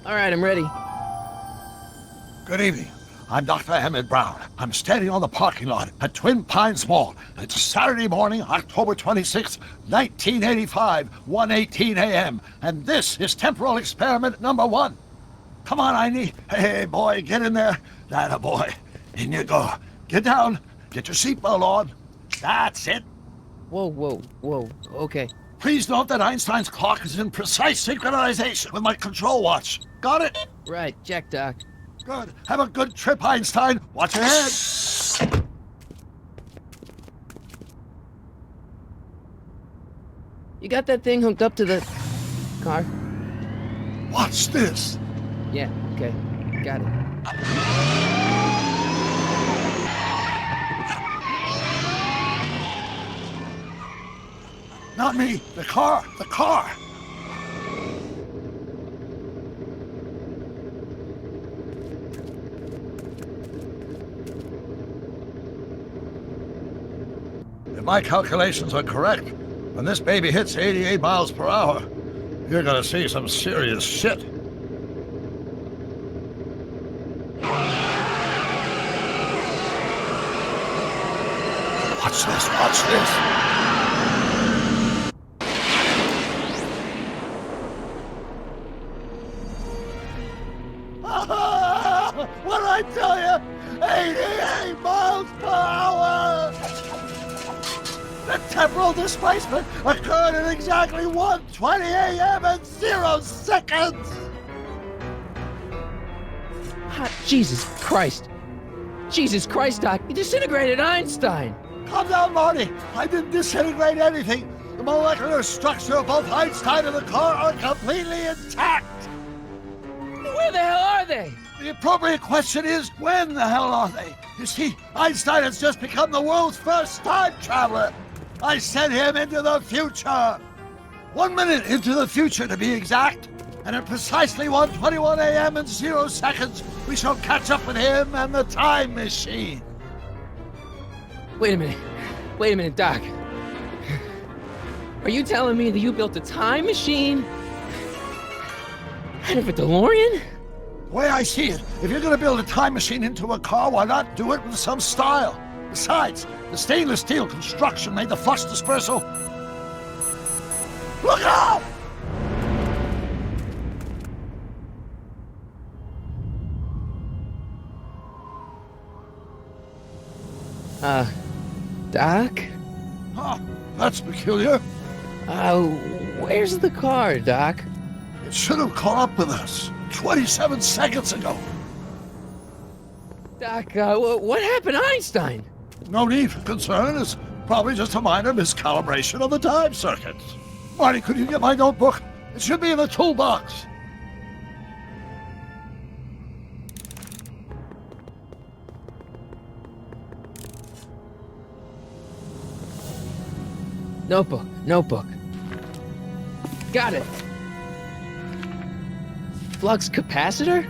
All right, I'm ready. Good evening. I'm Dr. Emmett Brown. I'm standing on the parking lot at Twin Pines Mall. It's Saturday morning, October 26, 1985, 1:18 a.m. And this is temporal experiment number 1. Come on, Einie. Hey, boy, get in there. That boy. In you go. Get down. Get your seatbelt on. That's it. Whoa. Okay. Please note that Einstein's clock is in precise synchronization with my control watch. Got it? Right, check, Doc. Good. Have a good trip, Einstein. Watch your head. You got that thing hooked up to the car? Watch this. Yeah, okay. Got it. Not me. The car. The car. If my calculations are correct, when this baby hits 88 miles per hour, you're gonna see some serious shit. Watch this, watch this. What'd I tell you? 88 miles per hour! The temporal displacement occurred at exactly 1:20 a.m. and 0 seconds! Jesus Christ. Jesus Christ, Doc. You disintegrated Einstein. Calm down, Marty. I didn't disintegrate anything. The molecular structure of both Einstein and the car are completely intact. Where the hell are they? The appropriate question is, when the hell are they? You see, Einstein has just become the world's first time traveler. I sent him into the future. 1 minute into the future, to be exact. And at precisely 1:21 a.m. and 0 seconds, we shall catch up with him and the time machine. Wait a minute, Doc. Are you telling me that you built a time machine out of a Delorean? The way I see it, if you're going to build a time machine into a car, why not do it with some style? Besides, the stainless steel construction made the flux dispersal. Look out! Doc? Huh, that's peculiar. Where's the car, Doc? It should have caught up with us 27 seconds ago. Doc, what happened to Einstein? No need for concern. It's probably just a minor miscalibration of the time circuits. Marty, could you get my notebook? It should be in the toolbox. Notebook. Got it. Flux capacitor?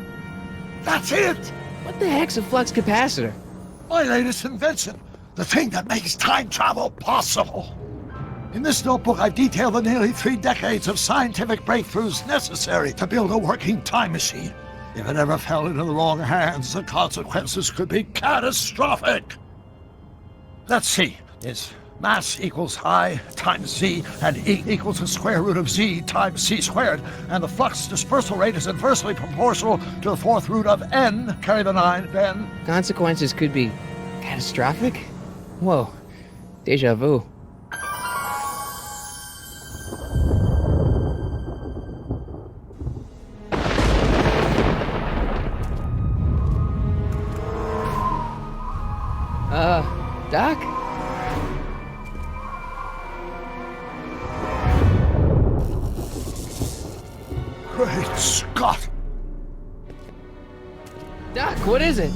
That's it! What the heck's a flux capacitor? My latest invention. The thing that makes time travel possible. In this notebook, I've detailed the nearly 3 decades of scientific breakthroughs necessary to build a working time machine. If it ever fell into the wrong hands, the consequences could be catastrophic. Let's see. It's mass equals I times Z, and E equals the square root of Z times C squared, and the flux dispersal rate is inversely proportional to the 4th root of N, carry the 9, then... Consequences could be catastrophic? Whoa, deja vu. Doc? Great Scott! Doc, what is it?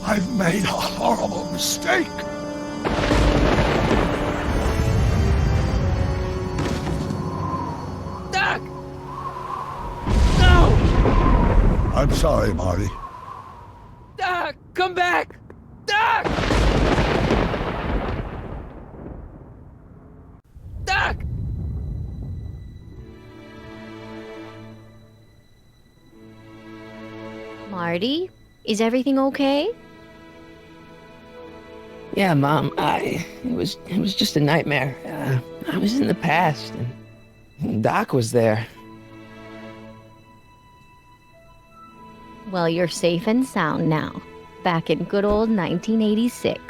I've made a horrible mistake! Doc! No! I'm sorry, Marty. Doc, come back! Doc! Doc! Marty, is everything okay? Yeah, Mom. It was just a nightmare. I was in the past, and Doc was there. Well, you're safe and sound now, back in good old 1986.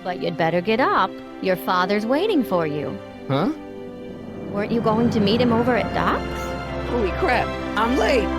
But you'd better get up. Your father's waiting for you. Huh? Weren't you going to meet him over at Doc's? Holy crap! I'm late.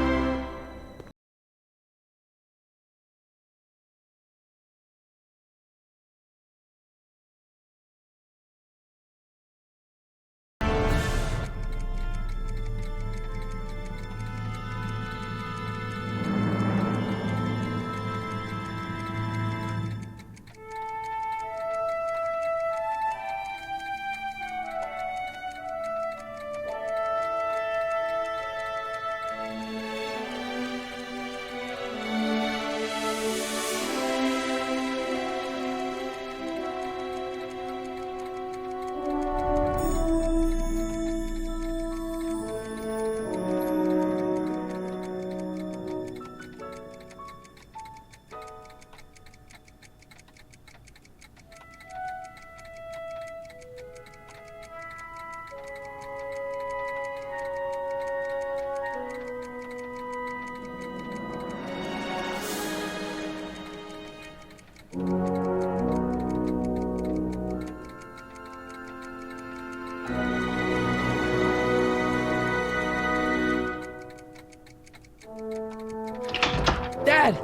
Dad,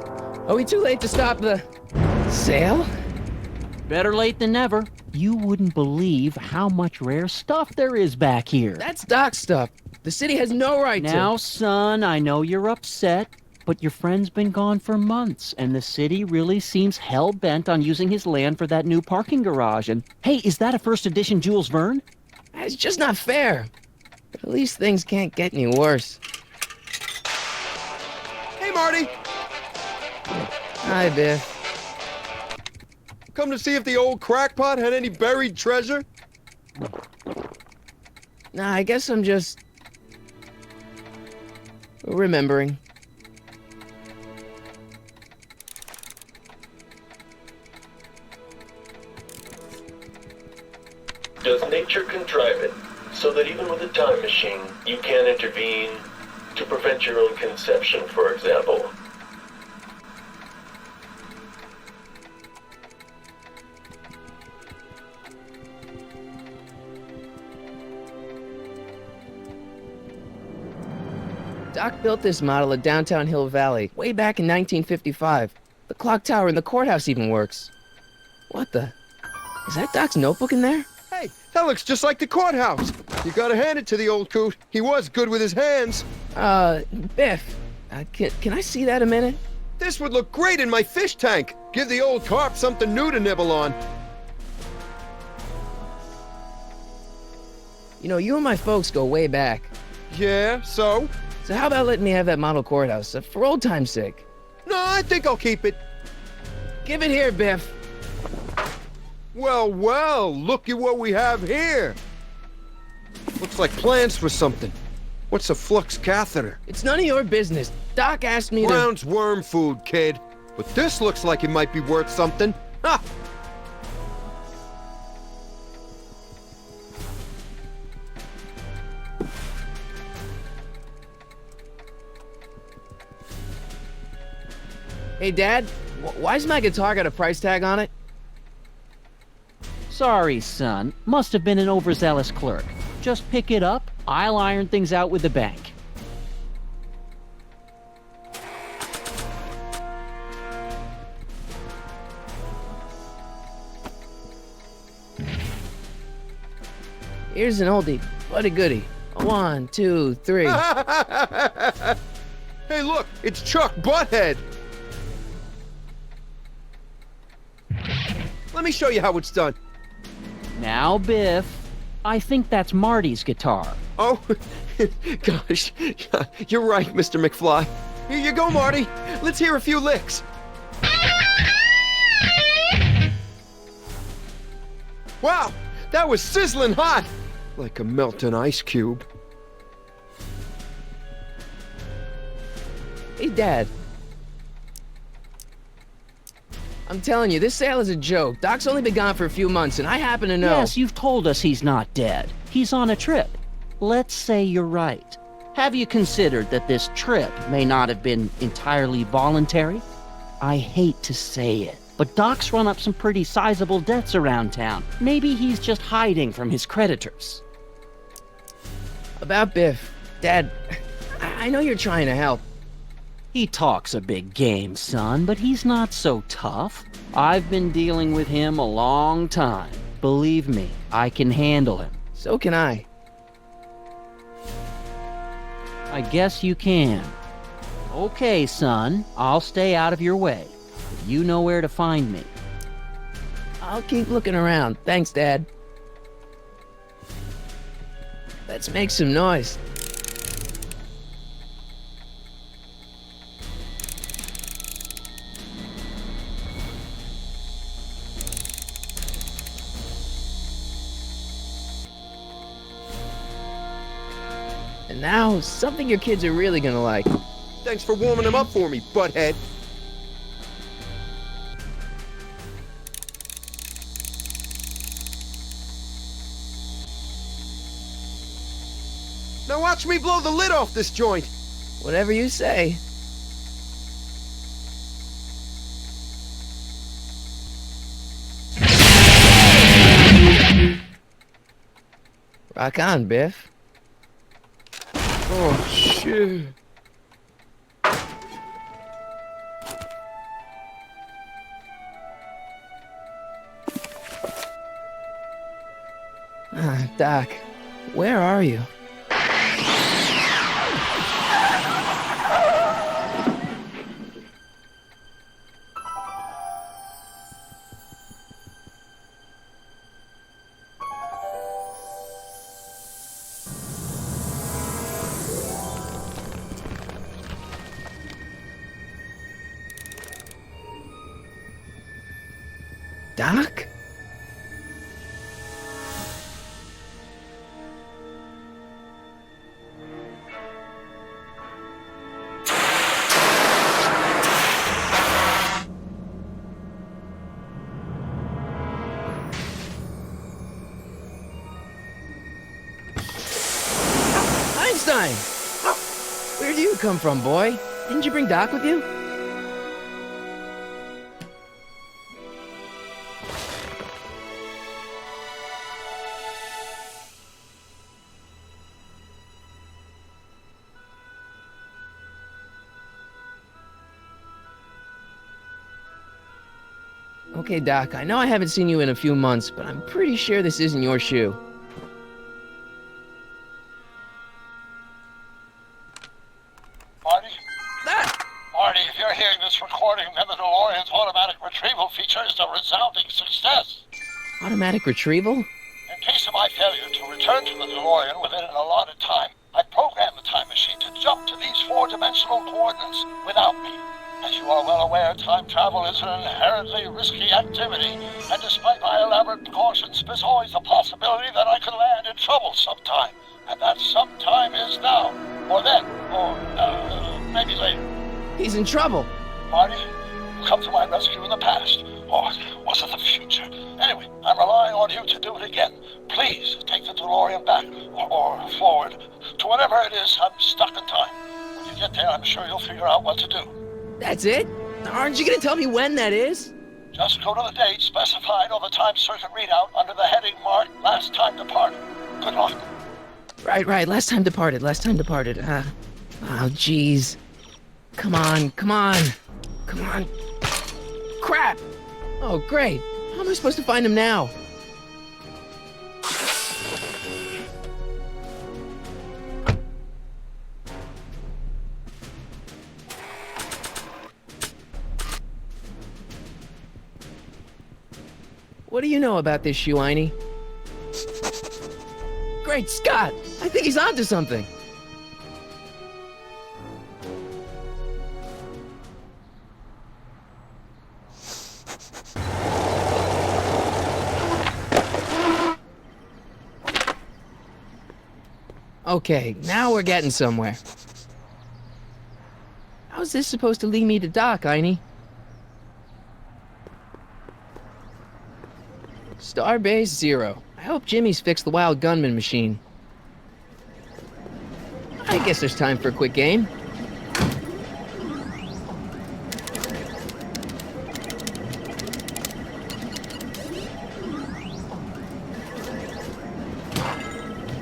are we too late to stop the sale? Better late than never. You wouldn't believe how much rare stuff there is back here. That's Doc's stuff. The city has no right to. Now, son, I know you're upset, but your friend's been gone for months, and the city really seems hell-bent on using his land for that new parking garage. And, hey, is that a first edition Jules Verne? It's just not fair. But at least things can't get any worse. Hey, Marty! Hi, Biff. Come to see if the old crackpot had any buried treasure? Nah, I guess I'm just remembering. Does nature contrive it so that even with a time machine, you can intervene to prevent your own conception, for example? Doc built this model at downtown Hill Valley way back in 1955. The clock tower in the courthouse even works. What the? Is that Doc's notebook in there? Hey, that looks just like the courthouse. You gotta hand it to the old coot. He was good with his hands. Biff, can I see that a minute? This would look great in my fish tank. Give the old carp something new to nibble on. You know, you and my folks go way back. Yeah, so? So how about letting me have that model courthouse, for old time's sake? No, I think I'll keep it. Give it here, Biff. Well, well, look at what we have here. Looks like plans for something. What's a flux catheter? It's none of your business. Doc asked me to... Brown's worm food, kid. But this looks like it might be worth something. Ha! Hey, Dad, why's my guitar got a price tag on it? Sorry, son. Must have been an overzealous clerk. Just pick it up. I'll iron things out with the bank. Here's an oldie, but a goodie. 1, 2, 3. Hey, look, it's Chuck Butthead. Let me show you how it's done. Now, Biff, I think that's Marty's guitar. Oh, gosh, you're right, Mr. McFly. Here you go, Marty. Let's hear a few licks. Wow, that was sizzling hot, like a melting ice cube. Hey, Dad. I'm telling you, this sale is a joke. Doc's only been gone for a few months, and I happen to know. Yes, you've told us he's not dead. He's on a trip. Let's say you're right. Have you considered that this trip may not have been entirely voluntary? I hate to say it, but Doc's run up some pretty sizable debts around town. Maybe he's just hiding from his creditors. About Biff. Dad, I know you're trying to help. He talks a big game, son, but he's not so tough. I've been dealing with him a long time. Believe me, I can handle him. So can I. I guess you can. Okay, son, I'll stay out of your way. But you know where to find me. I'll keep looking around. Thanks, Dad. Let's make some noise. And now, something your kids are really gonna like. Thanks for warming him up for me, butthead. Now watch me blow the lid off this joint. Whatever you say. Rock on, Biff. Oh, shit. Doc, where are you? Doc? Einstein! Where do you come from, boy? Didn't you bring Doc with you? Okay, Doc, I know I haven't seen you in a few months, but I'm pretty sure this isn't your shoe. Marty? Ah! Marty, if you're hearing this recording, then the DeLorean's automatic retrieval feature is a resounding success. Automatic retrieval? In case of my failure to return to the DeLorean within an allotted time, I programmed the time machine to jump to these four-dimensional coordinates without me. As you are well aware, time travel is an inherently risky activity, and despite my elaborate precautions, there's always the possibility that I could land in trouble sometime. And that sometime is now, or then, or maybe later. He's in trouble. Marty, you come to my rescue in the past, or was it the future? Anyway, I'm relying on you to do it again. Please take the DeLorean back, or forward, to whatever it is I'm stuck in time. When you get there, I'm sure you'll figure out what to do. That's it? Aren't you gonna tell me when that is? Just go to the date specified on the time circuit readout under the heading marked Last Time Departed. Good luck. Right. Last time departed. Oh, jeez. Come on. Crap! Oh, great. How am I supposed to find him now? What do you know about this shoe, Einie? Great Scott! I think he's onto something. Okay, now we're getting somewhere. How's this supposed to lead me to Doc, Einie? Starbase 0. I hope Jimmy's fixed the wild gunman machine. I guess there's time for a quick game.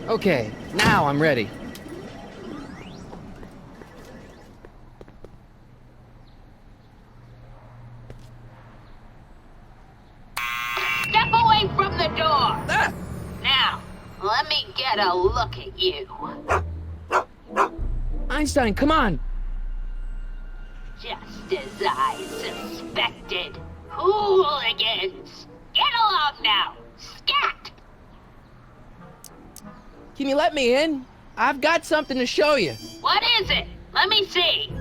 Okay, now I'm ready. Step away from the door! Now, let me get a look at you. Einstein, come on! Just as I suspected. Hooligans! Get along now! Scat! Can you let me in? I've got something to show you. What is it? Let me see.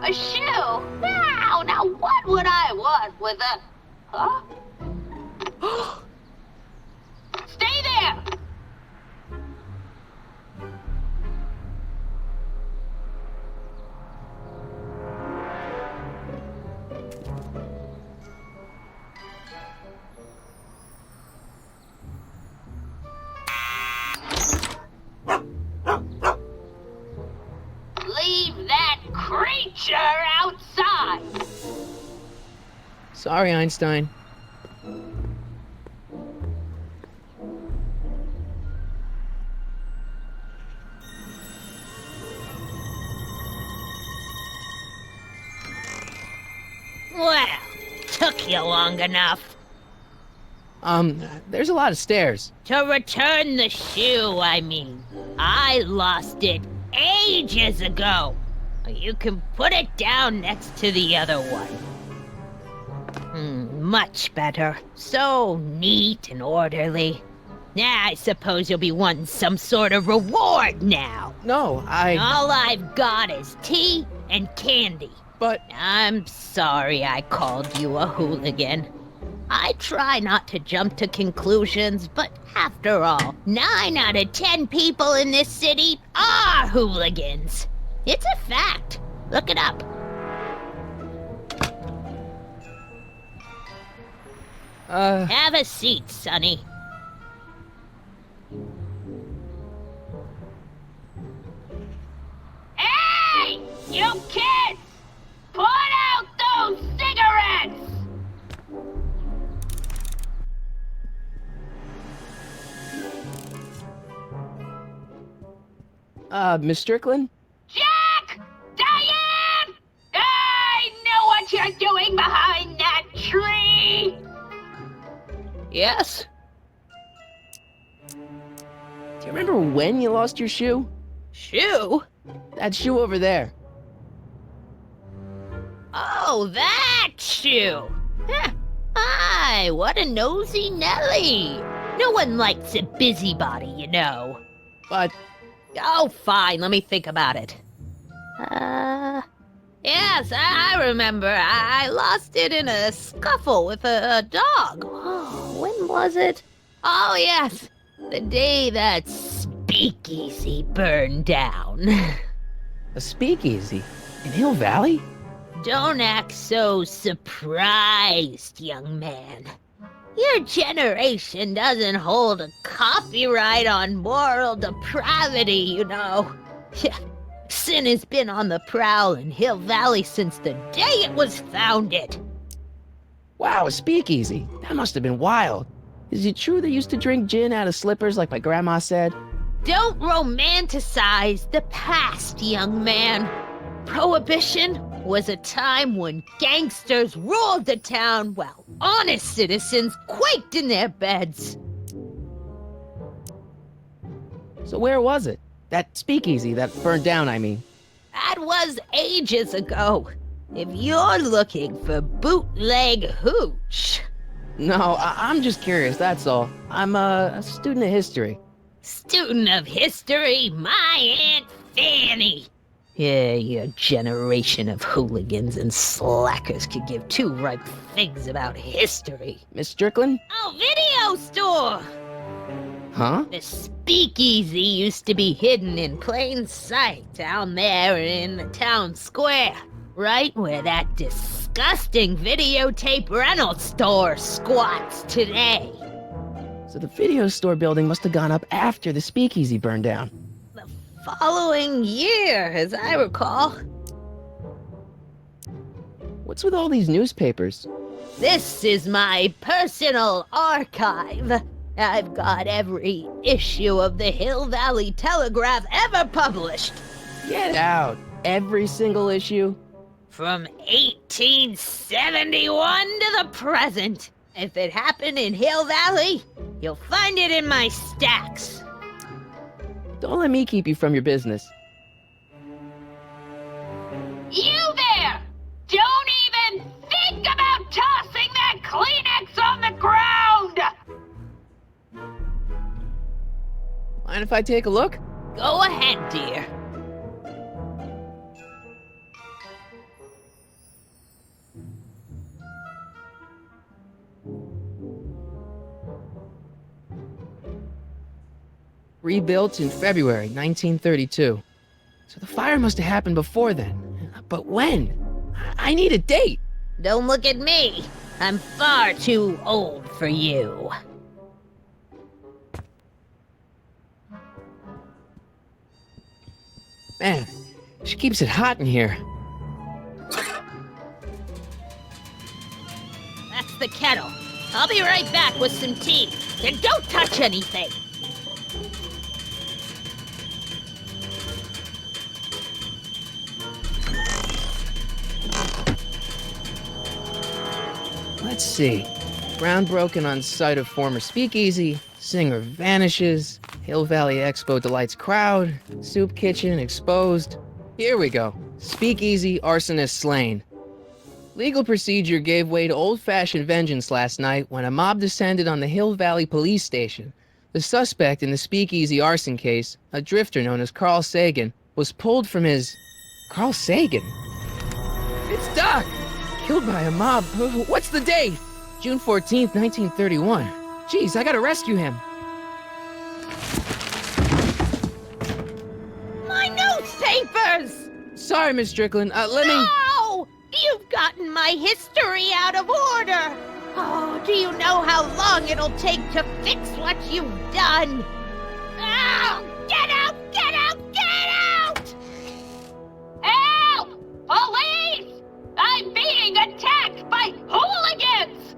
A shoe? Now what would I want with a... Huh? Stay there! Leave that creature outside! Sorry, Einstein. Well, took you long enough. There's a lot of stairs. To return the shoe, I mean. I lost it ages ago. You can put it down next to the other one. Much better. So neat and orderly. I suppose you'll be wanting some sort of reward now. No, All I've got is tea and candy. But... I'm sorry I called you a hooligan. I try not to jump to conclusions, but after all, 9 out of 10 people in this city are hooligans. It's a fact. Look it up. Have a seat, Sonny. Hey! You kids! Put out those cigarettes! Miss Strickland? Jack! Diane! I know what you're doing behind that tree! Yes? Do you remember when you lost your shoe? Shoe? That shoe over there. Oh, that shoe! Huh. Aye, what a nosy Nelly! No one likes a busybody, you know. But... Oh, fine, let me think about it. Yes, I remember. I lost it in a scuffle with a dog. Oh, when was it? Oh, yes, the day that speakeasy burned down. a speakeasy? In Hill Valley? Don't act so surprised, young man. Your generation doesn't hold a copyright on moral depravity, you know. Sin has been on the prowl in Hill Valley since the day it was founded. Wow, a speakeasy. That must have been wild. Is it true they used to drink gin out of slippers like my grandma said? Don't romanticize the past, young man. Prohibition was a time when gangsters ruled the town while honest citizens quaked in their beds. So where was it? That speakeasy that burned down, I mean. That was ages ago. If you're looking for bootleg hooch. No, I'm just curious, that's all. I'm a student of history. Student of history, my Aunt Fanny. Yeah, your generation of hooligans and slackers could give two ripe figs about history. Miss Strickland? Oh, video store! Huh? The speakeasy used to be hidden in plain sight down there in the town square, right where that disgusting videotape rental store squats today. So the video store building must have gone up after the speakeasy burned down. The following year, as I recall. What's with all these newspapers? This is my personal archive. I've got every issue of the Hill Valley Telegraph ever published. Get out! Every single issue? From 1871 to the present. If it happened in Hill Valley, you'll find it in my stacks. Don't let me keep you from your business. You there! Don't even think about tossing that Kleenex on the ground! Mind if I take a look? Go ahead, dear. Rebuilt in February 1932. So the fire must have happened before then. But when? I need a date. Don't look at me. I'm far too old for you. Man, she keeps it hot in here. That's the kettle. I'll be right back with some tea. And don't touch anything. Let's see. Ground broken on site of former speakeasy. Singer vanishes. Hill Valley Expo delights crowd. Soup kitchen exposed. Here we go. Speakeasy arsonist slain. Legal procedure gave way to old-fashioned vengeance last night when a mob descended on the Hill Valley police station. The suspect in the speakeasy arson case, a drifter known as Carl Sagan, was pulled from his... Carl Sagan? It's Doc! Killed by a mob. What's the date? June 14th, 1931. Jeez, I gotta rescue him. My newspapers! Sorry, Miss Strickland. Let me... No! You've gotten my history out of order! Oh, do you know how long it'll take to fix what you've done? Oh, get out! Get out! Get out! Help! Police! I'm being attacked by hooligans!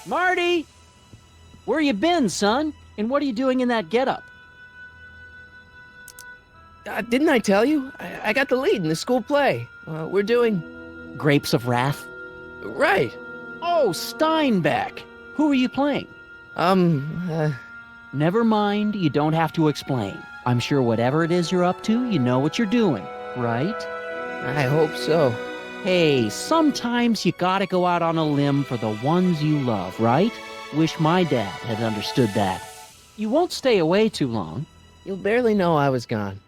Marty! Where you been, son? And what are you doing in that getup? Didn't I tell you? I got the lead in the school play. We're doing... Grapes of Wrath? Right. Oh, Steinbeck! Who are you playing? Never mind, you don't have to explain. I'm sure whatever it is you're up to, you know what you're doing, right? I hope so. Hey, sometimes you gotta go out on a limb for the ones you love, right? Wish my dad had understood that. You won't stay away too long. You'll barely know I was gone.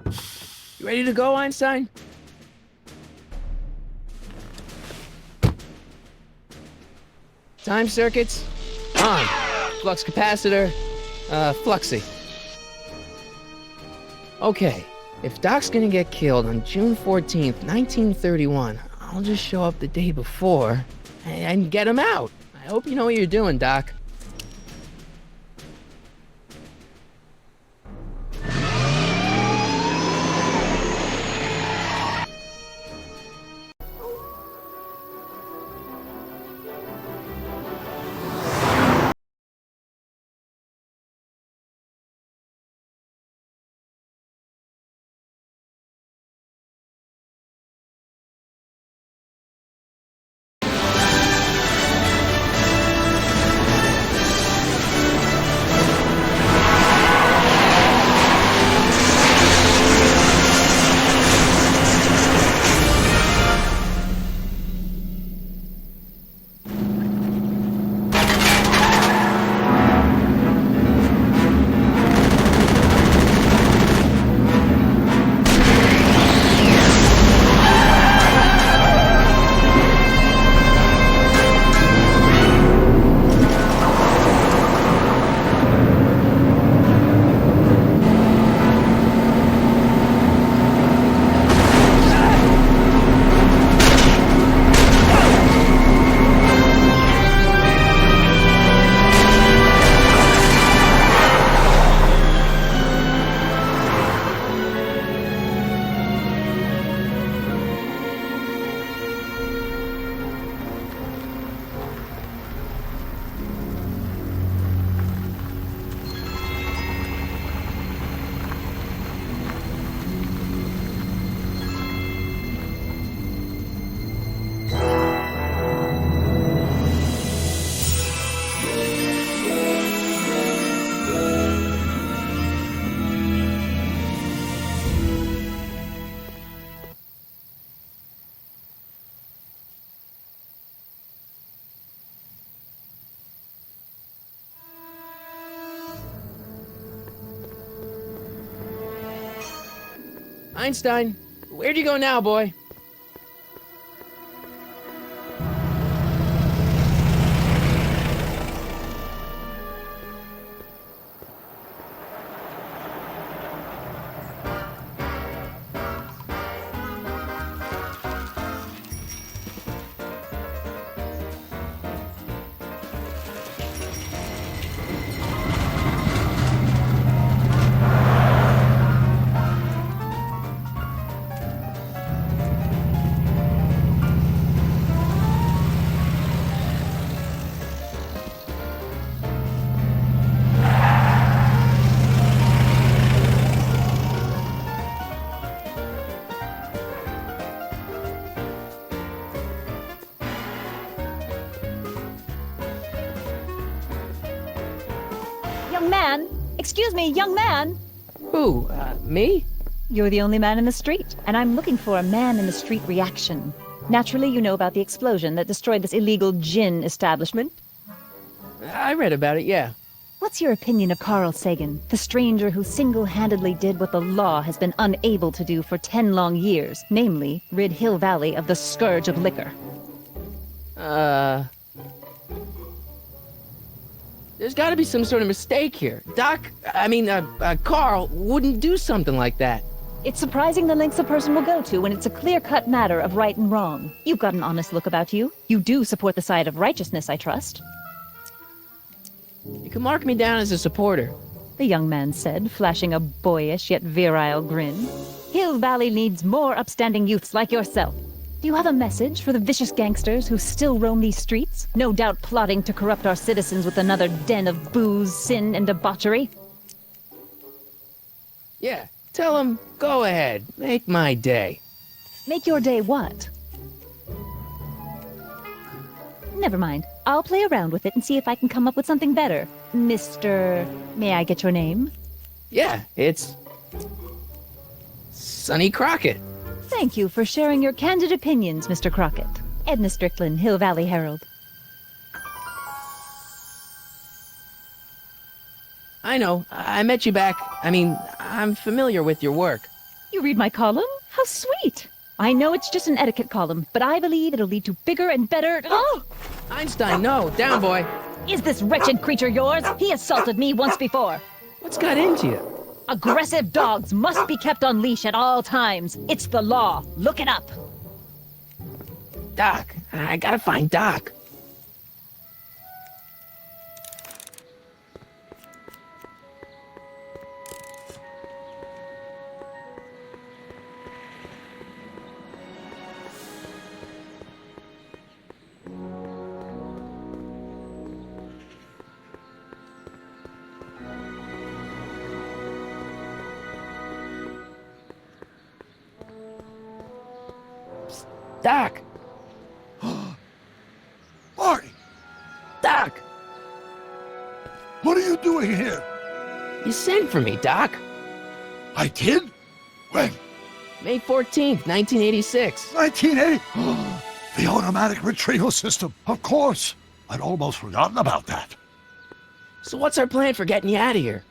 You ready to go, Einstein? Time circuits, on. Flux capacitor, fluxy. Okay, if Doc's gonna get killed on June 14th, 1931, I'll just show up the day before and get him out. I hope you know what you're doing, Doc. Einstein, where'd you go now, boy? Young man! Excuse me, young man! Who, me? You're the only man in the street, and I'm looking for a man-in-the-street reaction. Naturally, you know about the explosion that destroyed this illegal gin establishment. I read about it, yeah. What's your opinion of Carl Sagan, the stranger who single-handedly did what the law has been unable to do for 10 long years, namely, rid Hill Valley of the scourge of liquor? There's gotta be some sort of mistake here. Carl wouldn't do something like that. It's surprising the lengths a person will go to when it's a clear-cut matter of right and wrong. You've got an honest look about you. You do support the side of righteousness, I trust. You can mark me down as a supporter. The young man said, flashing a boyish yet virile grin. Hill Valley needs more upstanding youths like yourself. Do you have a message for the vicious gangsters who still roam these streets, no doubt plotting to corrupt our citizens with another den of booze, sin, and debauchery? Yeah, tell him, go ahead, make my day. Make your day what? Never mind. I'll play around with it and see if I can come up with something better. Mr. May I get your name? Yeah, it's... Sonny Crockett. Thank you for sharing your candid opinions, Mr. Crockett. Edna Strickland, Hill Valley Herald. I know, I met you back. I'm familiar with your work. You read my column? How sweet! I know it's just an etiquette column, but I believe it'll lead to bigger and better... Oh! Einstein, no, down, boy. Is this wretched creature yours? He assaulted me once before. What's got into you? Aggressive dogs must be kept on leash at all times. It's the law. Look it up. Doc, I gotta find Doc. Doc! Marty! Doc! What are you doing here? You sent for me, Doc. I did? When? May 14th, 1986. 1980? The automatic retrieval system. Of course. I'd almost forgotten about that. So what's our plan for getting you out of here?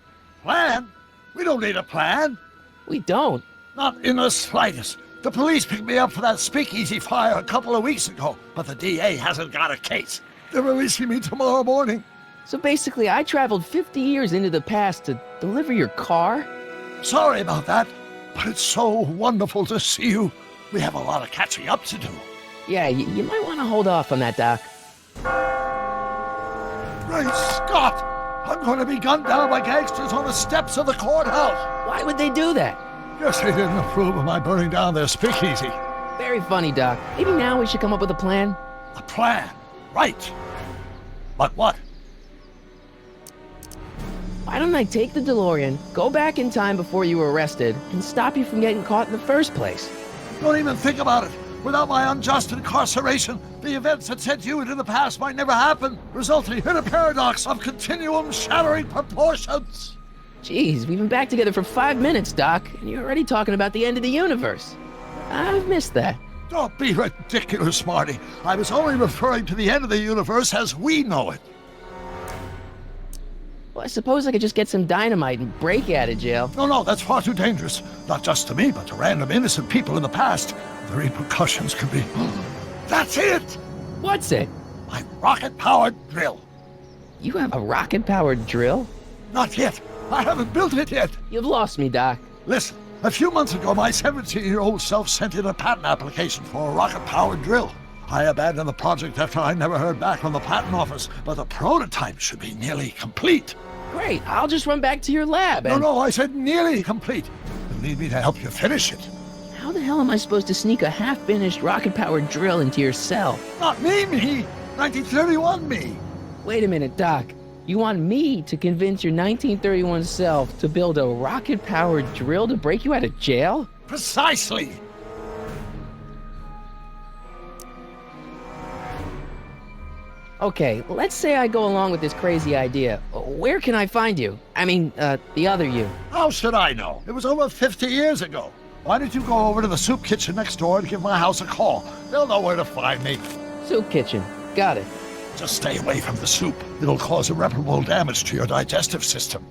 Plan? We don't need a plan. We don't. Not in the slightest. The police picked me up for that speakeasy fire a couple of weeks ago, but the DA hasn't got a case. They're releasing me tomorrow morning. So basically, I traveled 50 years into the past to deliver your car? Sorry about that, but it's so wonderful to see you. We have a lot of catching up to do. Yeah, you might want to hold off on that, Doc. Great Scott! I'm going to be gunned down by gangsters on the steps of the courthouse. Why would they do that? Guess they didn't approve of my burning down their speakeasy. Very funny, Doc. Maybe now we should come up with a plan? A plan? Right. But what? Why don't I take the DeLorean, go back in time before you were arrested, and stop you from getting caught in the first place? Don't even think about it. Without my unjust incarceration, the events that sent you into the past might never happen, resulting in a paradox of continuum shattering proportions. Jeez, we've been back together for 5 minutes, Doc, and you're already talking about the end of the universe. I've missed that. Don't be ridiculous, Marty. I was only referring to the end of the universe as we know it. Well, I suppose I could just get some dynamite and break out of jail. No, that's far too dangerous. Not just to me, but to random innocent people in the past. The repercussions could be... That's it! What's it? My rocket-powered drill. You have a rocket-powered drill? Not yet. I haven't built it yet. You've lost me, Doc. Listen, a few months ago, my 17-year-old self sent in a patent application for a rocket-powered drill. I abandoned the project after I never heard back from the patent office, but the prototype should be nearly complete. Great, I'll just run back to your lab and... No, I said nearly complete. You'll need me to help you finish it. How the hell am I supposed to sneak a half-finished rocket-powered drill into your cell? Not me! 1931 me! Wait a minute, Doc. You want me to convince your 1931 self to build a rocket-powered drill to break you out of jail? Precisely! Okay, let's say I go along with this crazy idea. Where can I find you? I mean, the other you. How should I know? It was over 50 years ago. Why don't you go over to the soup kitchen next door and give my house a call? They'll know where to find me. Soup kitchen. Got it. Just stay away from the soup. It'll cause irreparable damage to your digestive system.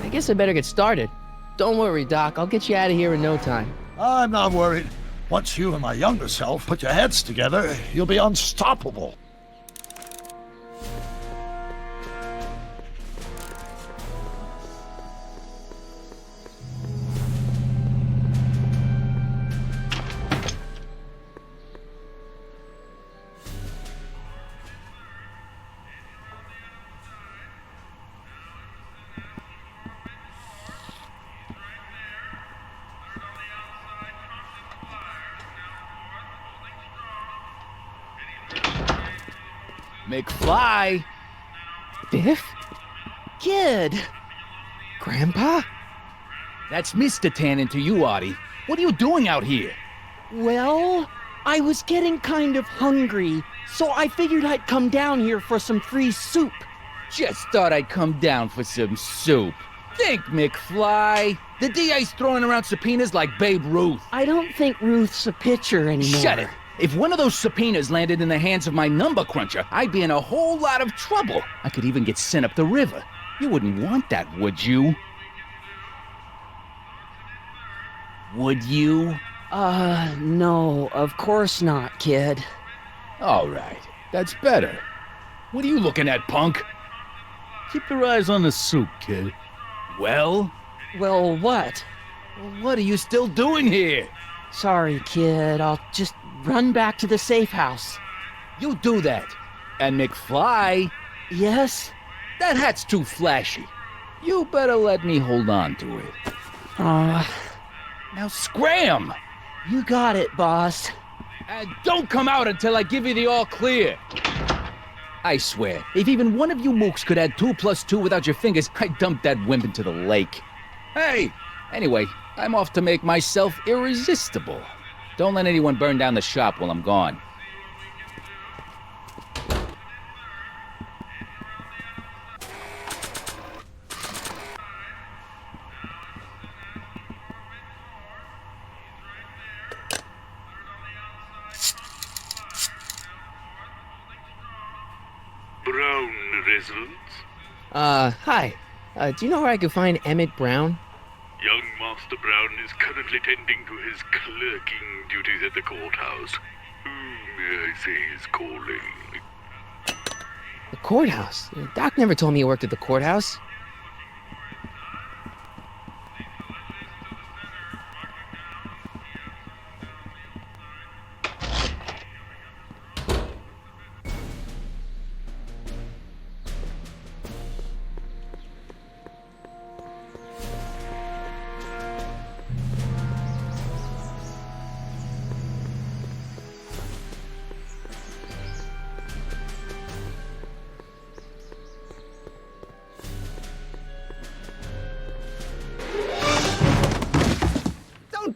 I guess I better get started. Don't worry, Doc. I'll get you out of here in no time. I'm not worried. Once you and my younger self put your heads together, you'll be unstoppable. McFly! Biff? Kid! Grandpa? That's Mr. Tannen to you, Artie. What are you doing out here? Well, I was getting kind of hungry, so I figured I'd come down here for some free soup. Just thought I'd come down for some soup. Think, McFly. The DA's throwing around subpoenas like Babe Ruth. I don't think Ruth's a pitcher anymore. Shut it! If one of those subpoenas landed in the hands of my number cruncher, I'd be in a whole lot of trouble. I could even get sent up the river. You wouldn't want that, would you? Would you? No, of course not, kid. All right, that's better. What are you looking at, punk? Keep your eyes on the soup, kid. Well, Well, what? what are you still doing here? Sorry, kid. I'll just run back to the safe house. You do that. And McFly, Yes? that hat's too flashy. You better let me hold on to it. Now scram! You got it, boss. And don't come out until I give you the all clear. I swear, if even one of you mooks could add 2 + 2 without your fingers, I'd dump that wimp into the lake. Hey! Anyway, I'm off to make myself irresistible. Don't let anyone burn down the shop while I'm gone. Brown residence? Hi. Do you know where I could find Emmett Brown? Young Master Brown is currently tending to his clerking duties at the courthouse. Who may I say is calling? The courthouse? Doc never told me he worked at the courthouse.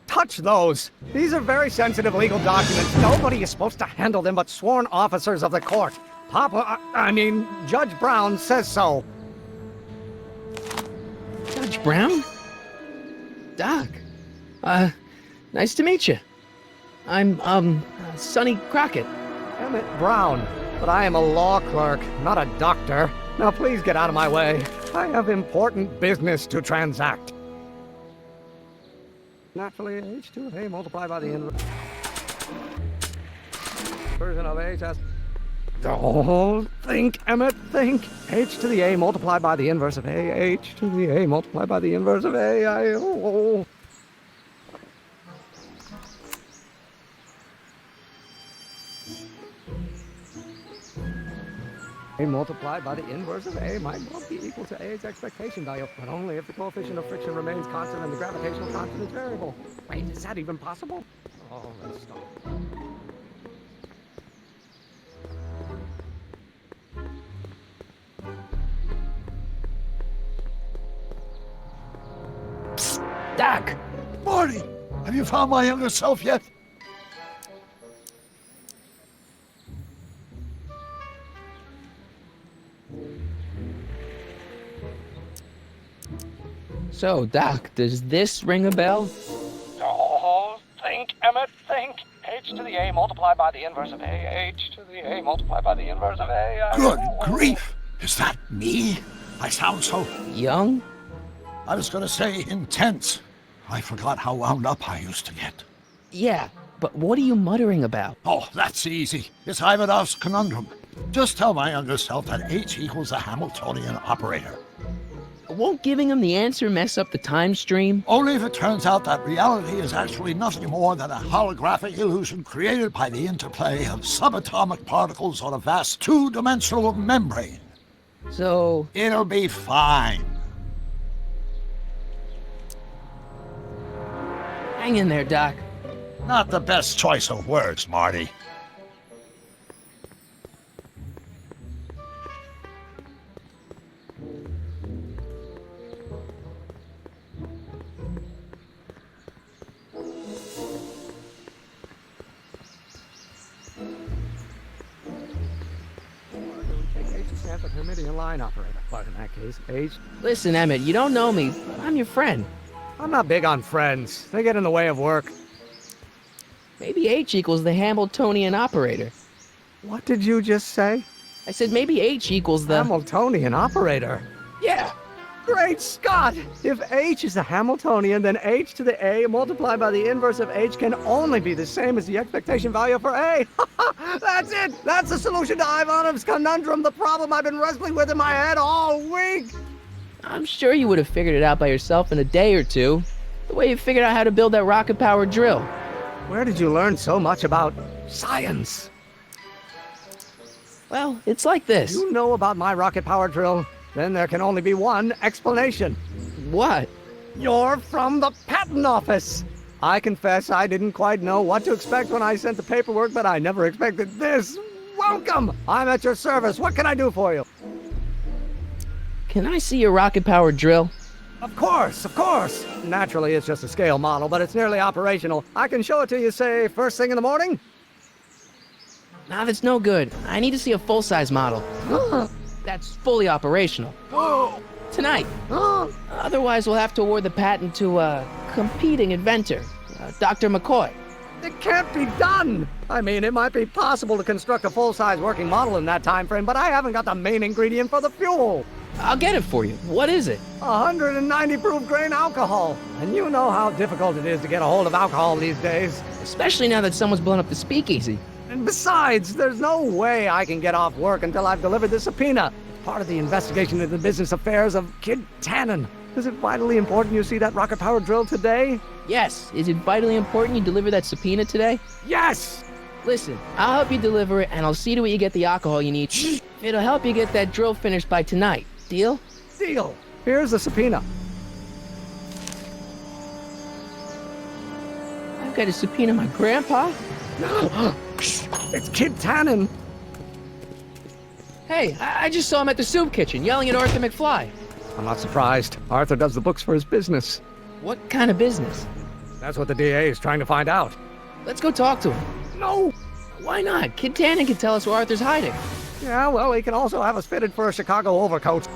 Touch those. These are very sensitive legal documents. Nobody is supposed to handle them but sworn officers of the court. Judge Brown says so. Judge Brown? Doc. Nice to meet you. I'm, Sonny Crockett. Emmett Brown. But I am a law clerk, not a doctor. Now please get out of my way. I have important business to transact. Naturally, H2A multiplied by the inverse version of H has... Don't think, Emmett, think. H to the A multiplied by the inverse of A. H to the A multiplied by the inverse of A. A multiplied by the inverse of A might well be equal to A's expectation value, but only if the coefficient of friction remains constant and the gravitational constant is variable. Wait, is that even possible? Oh, let's stop. Psst, Doc! Marty, have you found my younger self yet? So, Doc, does this ring a bell? Oh, think, Emmett, think. H to the A multiplied by the inverse of A. H to the A multiplied by the inverse of A. Good grief! Is that me? I sound so... Young? I was gonna say intense. I forgot how wound up I used to get. Yeah, but what are you muttering about? Oh, that's easy. It's Ivanov's conundrum. Just tell my younger self that H equals a Hamiltonian operator. Won't giving him the answer mess up the time stream? Only if it turns out that reality is actually nothing more than a holographic illusion created by the interplay of subatomic particles on a vast two-dimensional membrane. So... It'll be fine. Hang in there, Doc. Not the best choice of words, Marty. Hermitian line operator. But in that case, H... Listen, Emmett, you don't know me, but I'm your friend. I'm not big on friends. They get in the way of work. Maybe H equals the Hamiltonian operator. What did you just say? I said maybe H equals the... Hamiltonian operator? Yeah! Great Scott! If H is a Hamiltonian, then H to the A multiplied by the inverse of H can only be the same as the expectation value for A. That's it! That's the solution to Ivanov's conundrum, the problem I've been wrestling with in my head all week! I'm sure you would have figured it out by yourself in a day or two. The way you figured out how to build that rocket-powered drill. Where did you learn so much about science? Well, it's like this. You know about my rocket-powered drill? Then there can only be one explanation. What? You're from the patent office! I confess I didn't quite know what to expect when I sent the paperwork, but I never expected this. Welcome! I'm at your service. What can I do for you? Can I see your rocket-powered drill? Of course, of course! Naturally, it's just a scale model, but it's nearly operational. I can show it to you, say, first thing in the morning? Nah, that's no good. I need to see a full-size model. That's fully operational. Tonight. Otherwise, we'll have to award the patent to a competing inventor, Dr. McCoy. It can't be done! I mean, it might be possible to construct a full-size working model in that time frame, but I haven't got the main ingredient for the fuel. I'll get it for you. What is it? 190 proof grain alcohol. And you know how difficult it is to get a hold of alcohol these days. Especially now that someone's blown up the speakeasy. And besides, there's no way I can get off work until I've delivered this subpoena. It's part of the investigation into the business affairs of Kid Tannen. Is it vitally important you see that rocket-powered drill today? Yes. Is it vitally important you deliver that subpoena today? Yes! Listen, I'll help you deliver it, and I'll see to it you get the alcohol you need. It'll help you get that drill finished by tonight. Deal? Deal. Here's the subpoena. I've got to subpoena my grandpa? It's Kid Tannen. Hey, I just saw him at the soup kitchen yelling at Arthur McFly. I'm not surprised. Arthur does the books for his business. What kind of business? That's what the DA is trying to find out. Let's go talk to him. No! Why not? Kid Tannen can tell us where Arthur's hiding. Yeah, well, he can also have us fitted for a Chicago overcoat.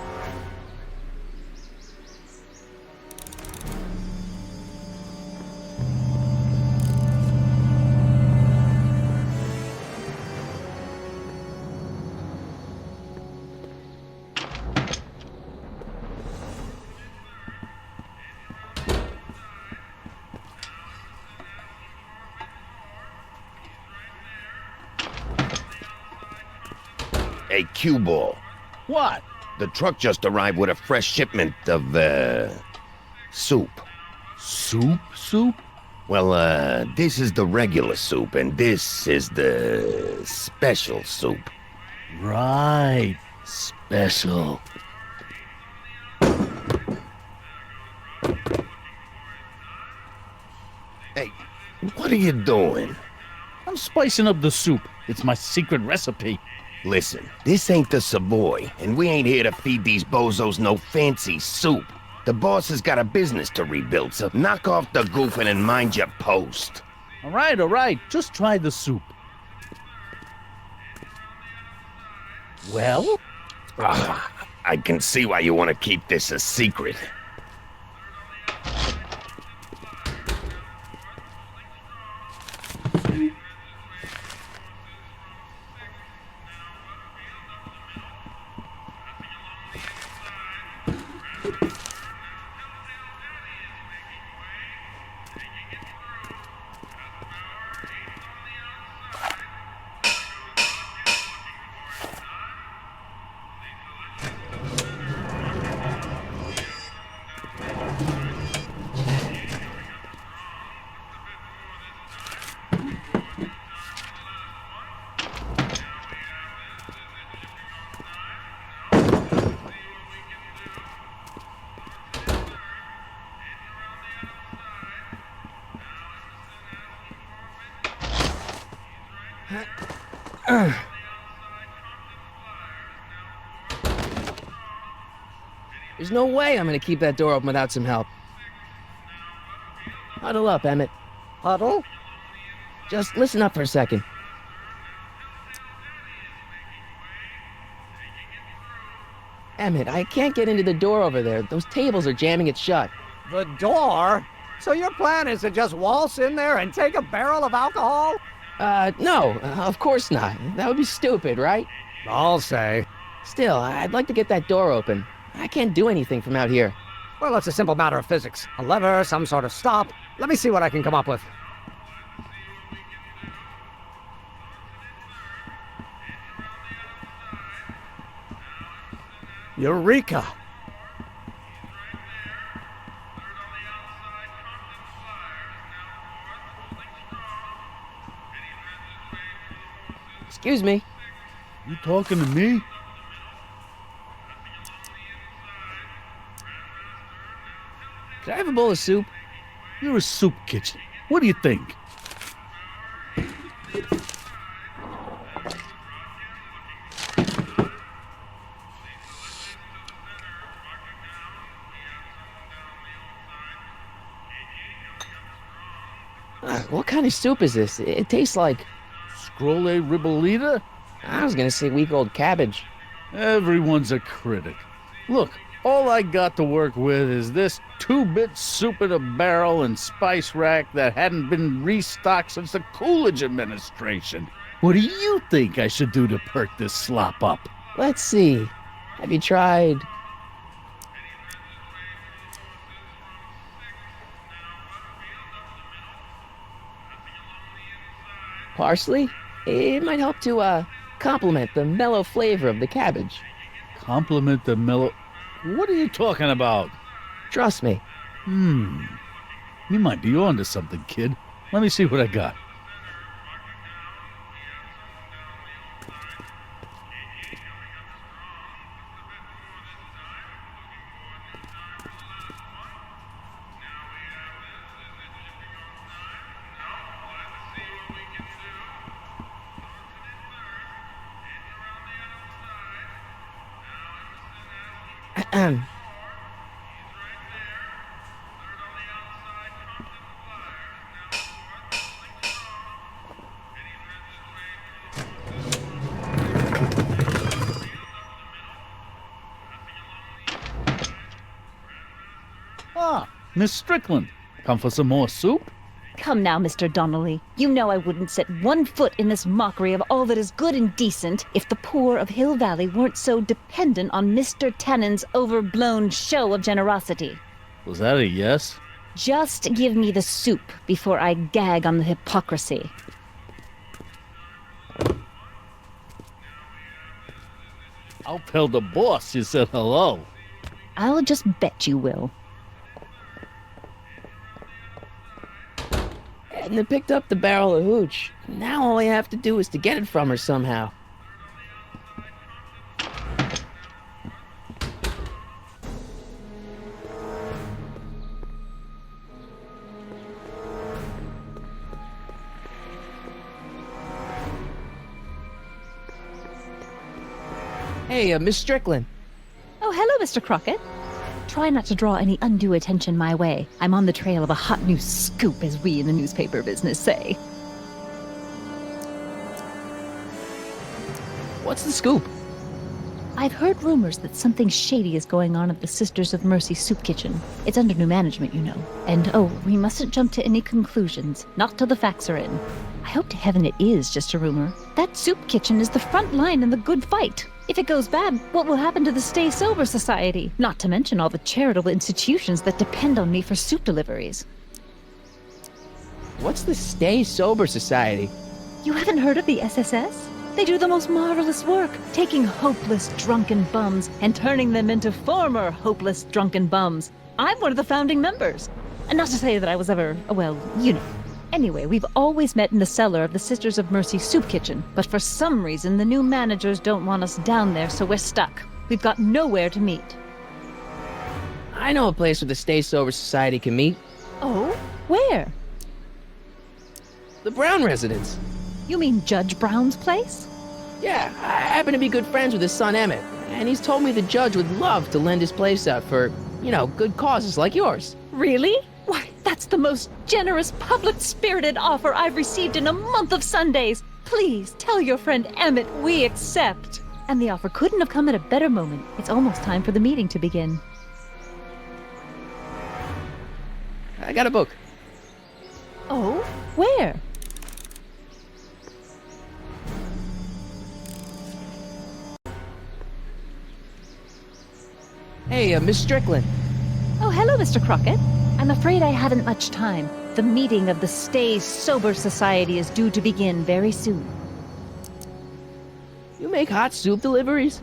cue ball. What? The truck just arrived with a fresh shipment of, soup. Soup? Well, this is the regular soup, and this is the special soup. Right. Special. Hey, what are you doing? I'm spicing up the soup. It's my secret recipe. Listen, this ain't the Savoy, and we ain't here to feed these bozos no fancy soup. The boss has got a business to rebuild, so knock off the goofing and mind your post. All right. Just try the soup. Well? I can see why you want to keep this a secret. There's no way I'm gonna keep that door open without some help. Huddle up, Emmett. Huddle? Just listen up for a second. Emmett, I can't get into the door over there. Those tables are jamming it shut. The door? So your plan is to just waltz in there and take a barrel of alcohol? No, of course not. That would be stupid, right? I'll say. Still, I'd like to get that door open. I can't do anything from out here. Well, it's a simple matter of physics. A lever, some sort of stop. Let me see what I can come up with. Eureka! Excuse me. You talking to me? Could I have a bowl of soup? You're a soup kitchen. What do you think? What kind of soup is this? It tastes like... Scrolle ribolita? I was gonna say week-old cabbage. Everyone's a critic. Look, all I got to work with is this 2-bit soup in a barrel and spice rack that hadn't been restocked since the Coolidge administration. What do you think I should do to perk this slop up? Let's see. Have you tried... parsley? It might help to, complement the mellow flavor of the cabbage. Compliment the mellow... What are you talking about? Trust me. You might be onto something, kid. Let me see what I got. Ah, Miss Strickland. Come for some more soup? Come now, Mr. Donnelly. You know I wouldn't set one foot in this mockery of all that is good and decent if the poor of Hill Valley weren't so dependent on Mr. Tannen's overblown show of generosity. Was that a yes? Just give me the soup before I gag on the hypocrisy. I'll tell the boss you said hello. I'll just bet you will. Edna picked up the barrel of hooch. Now all I have to do is to get it from her somehow. Hey, Miss Strickland. Oh, hello, Mr. Crockett. Try not to draw any undue attention my way. I'm on the trail of a hot new scoop, as we in the newspaper business say. What's the scoop? I've heard rumors that something shady is going on at the Sisters of Mercy soup kitchen. It's under new management, you know. And oh, we mustn't jump to any conclusions, not till the facts are in. I hope to heaven it is just a rumor. That soup kitchen is the front line in the good fight. If it goes bad, what will happen to the Stay Sober Society? Not to mention all the charitable institutions that depend on me for soup deliveries. What's the Stay Sober Society? You haven't heard of the SSS? They do the most marvelous work, taking hopeless drunken bums and turning them into former hopeless drunken bums. I'm one of the founding members. And not to say that I was ever, well, you know. Anyway, we've always met in the cellar of the Sisters of Mercy soup kitchen, but for some reason the new managers don't want us down there, so we're stuck. We've got nowhere to meet. I know a place where the Stay Sober Society can meet. Oh? Where? The Brown residence. You mean Judge Brown's place? Yeah, I happen to be good friends with his son Emmett, and he's told me the judge would love to lend his place out for, you know, good causes like yours. Really? Why, that's the most generous, public-spirited offer I've received in a month of Sundays. Please, tell your friend Emmett we accept. And the offer couldn't have come at a better moment. It's almost time for the meeting to begin. I got a book. Oh? Where? Hey, Miss Strickland. Oh, hello, Mr. Crockett. I'm afraid I haven't much time. The meeting of the Stay Sober Society is due to begin very soon. You make hot soup deliveries?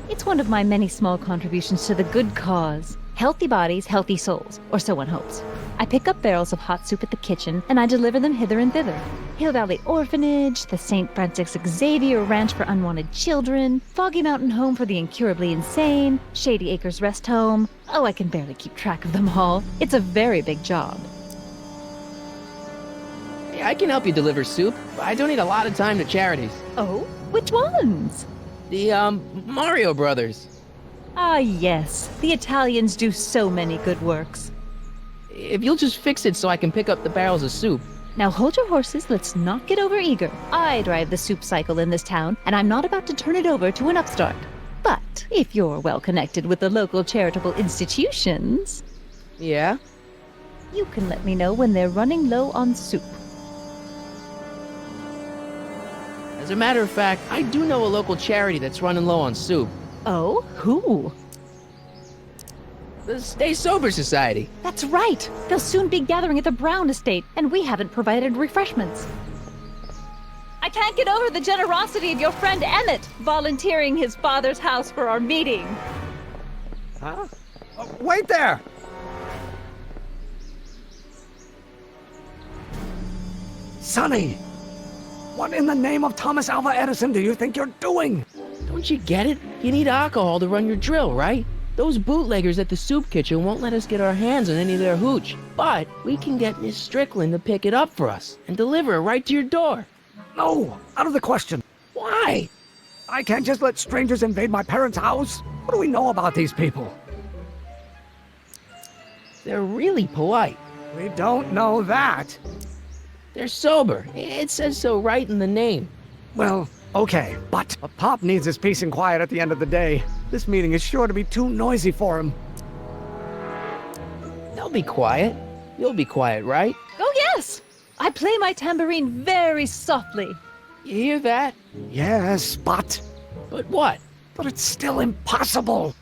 It's one of my many small contributions to the good cause. Healthy bodies, healthy souls, or so one hopes. I pick up barrels of hot soup at the kitchen, and I deliver them hither and thither. Hill Valley Orphanage, the St. Francis Xavier Ranch for Unwanted Children, Foggy Mountain Home for the Incurably Insane, Shady Acres Rest Home. Oh, I can barely keep track of them all. It's a very big job. Hey, I can help you deliver soup. I donate a lot of time to charities. Oh? Which ones? The, Mario Brothers. Ah, yes. The Italians do so many good works. If you'll just fix it so I can pick up the barrels of soup. Now hold your horses, let's not get overeager. I drive the soup cycle in this town, and I'm not about to turn it over to an upstart. But if you're well connected with the local charitable institutions... Yeah? You can let me know when they're running low on soup. As a matter of fact, I do know a local charity that's running low on soup. Oh? Who? The Stay Sober Society. That's right! They'll soon be gathering at the Brown estate, and we haven't provided refreshments. I can't get over the generosity of your friend Emmett, volunteering his father's house for our meeting. Huh? Wait there! Sonny! What in the name of Thomas Alva Edison do you think you're doing? Don't you get it? You need alcohol to run your drill, right? Those bootleggers at the soup kitchen won't let us get our hands on any of their hooch. But we can get Miss Strickland to pick it up for us and deliver it right to your door. No, out of the question. Why? I can't just let strangers invade my parents' house. What do we know about these people? They're really polite. We don't know that. They're sober. It says so right in the name. Well, okay, but Pop needs his peace and quiet at the end of the day. This meeting is sure to be too noisy for him. They'll be quiet. You'll be quiet, right? Oh, yes! I play my tambourine very softly. You hear that? Yes, but... But what? But it's still impossible.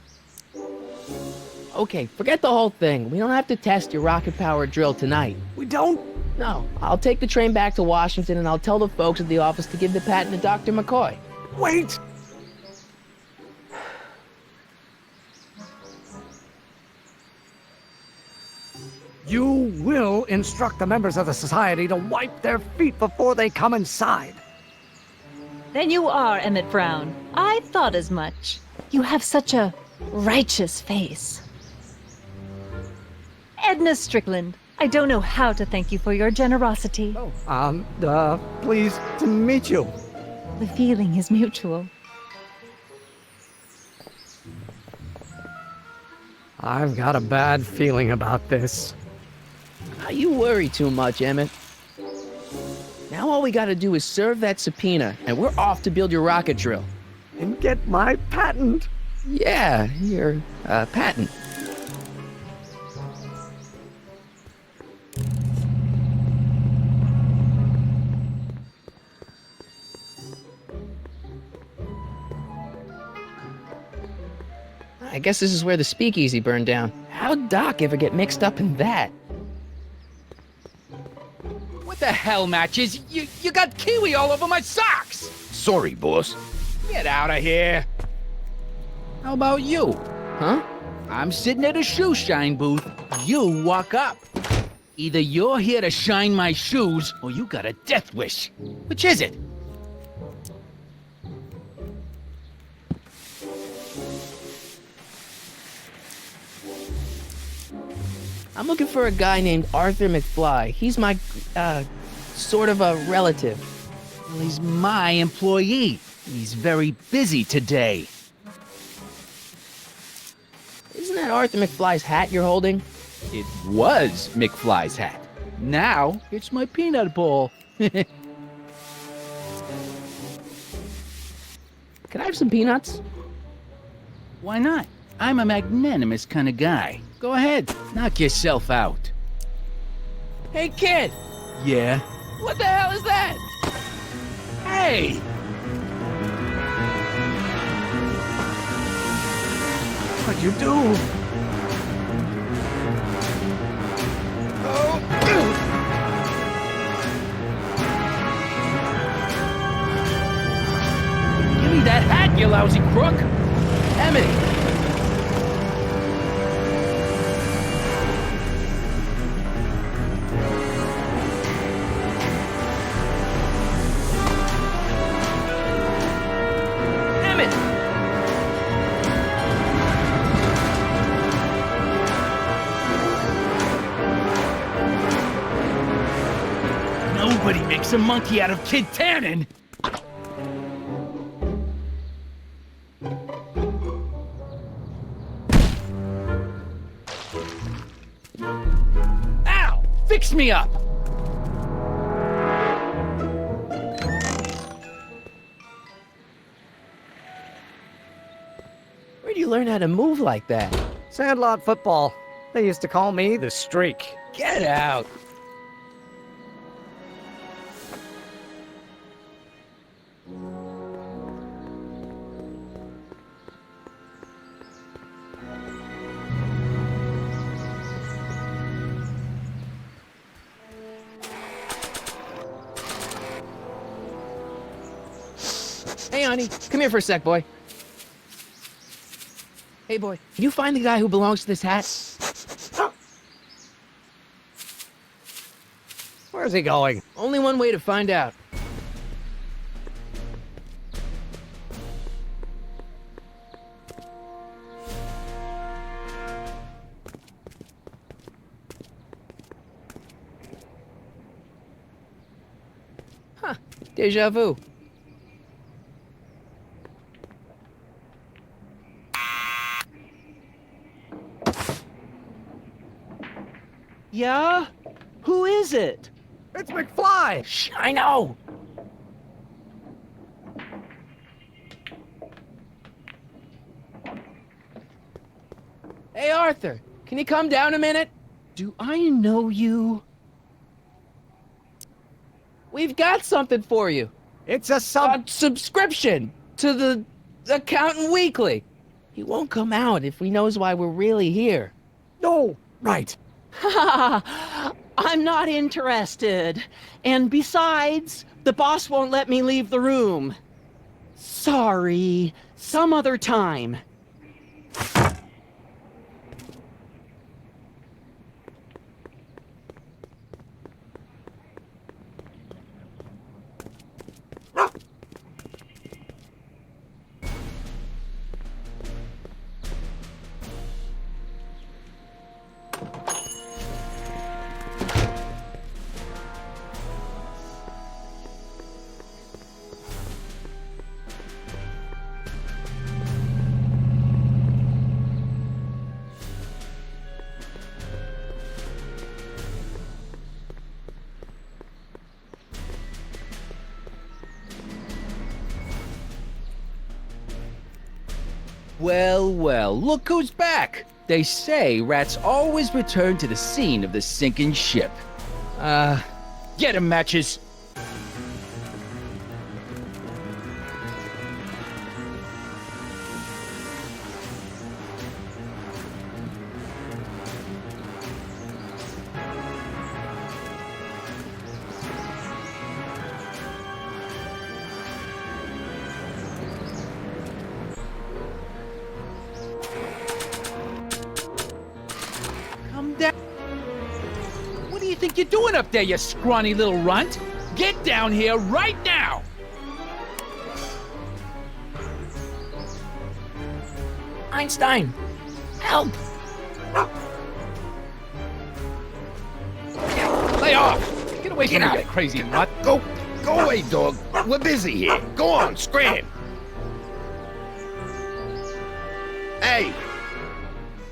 Okay, forget the whole thing. We don't have to test your rocket-powered drill tonight. We don't? No. I'll take the train back to Washington and I'll tell the folks at the office to give the patent to Dr. McCoy. Wait! You will instruct the members of the society to wipe their feet before they come inside. Then you are Emmett Brown. I thought as much. You have such a righteous face. Edna Strickland, I don't know how to thank you for your generosity. Pleased to meet you. The feeling is mutual. I've got a bad feeling about this. You worry too much, Emmett. Now all we gotta do is serve that subpoena, and we're off to build your rocket drill. And get my patent. Yeah, your patent. I guess this is where the speakeasy burned down. How'd Doc ever get mixed up in that? What the hell, Matches? You got kiwi all over my socks! Sorry, boss. Get out of here! How about you? Huh? I'm sitting at a shoe shine booth. You walk up. Either you're here to shine my shoes, or you got a death wish. Which is it? I'm looking for a guy named Arthur McFly. He's my, sort of a relative. Well, he's my employee. He's very busy today. Isn't that Arthur McFly's hat you're holding? It was McFly's hat. Now, it's my peanut ball. Can I have some peanuts? Why not? I'm a magnanimous kind of guy. Go ahead, knock yourself out. Hey, kid! Yeah? What the hell is that? Hey! What'd you do? Give me that hat, you lousy crook! Emmett! Nobody makes a monkey out of Kid Tannen! Ow! Fix me up! Where'd you learn how to move like that? Sandlot football. They used to call me the Streak. Get out! Hey, honey, come here for a sec, boy. Hey, boy, can you find the guy who belongs to this hat? Where's he going? Only one way to find out. Huh, déjà vu. Yeah? Who is it? It's McFly! Shh, I know! Hey, Arthur, can you come down a minute? Do I know you? We've got something for you. It's a subscription to the Accountant Weekly. He won't come out if he knows why we're really here. No, right. I'm not interested. And besides, the boss won't let me leave the room. Sorry, some other time. Well, well, look who's back. They say rats always return to the scene of the sinking ship. Get 'em, Matches. What do you think you're doing up there, you scrawny little runt? Get down here right now! Einstein! Help! Lay off! Get away from me, you crazy nut! Go away, dog. We're busy here. Go on, scram. Hey,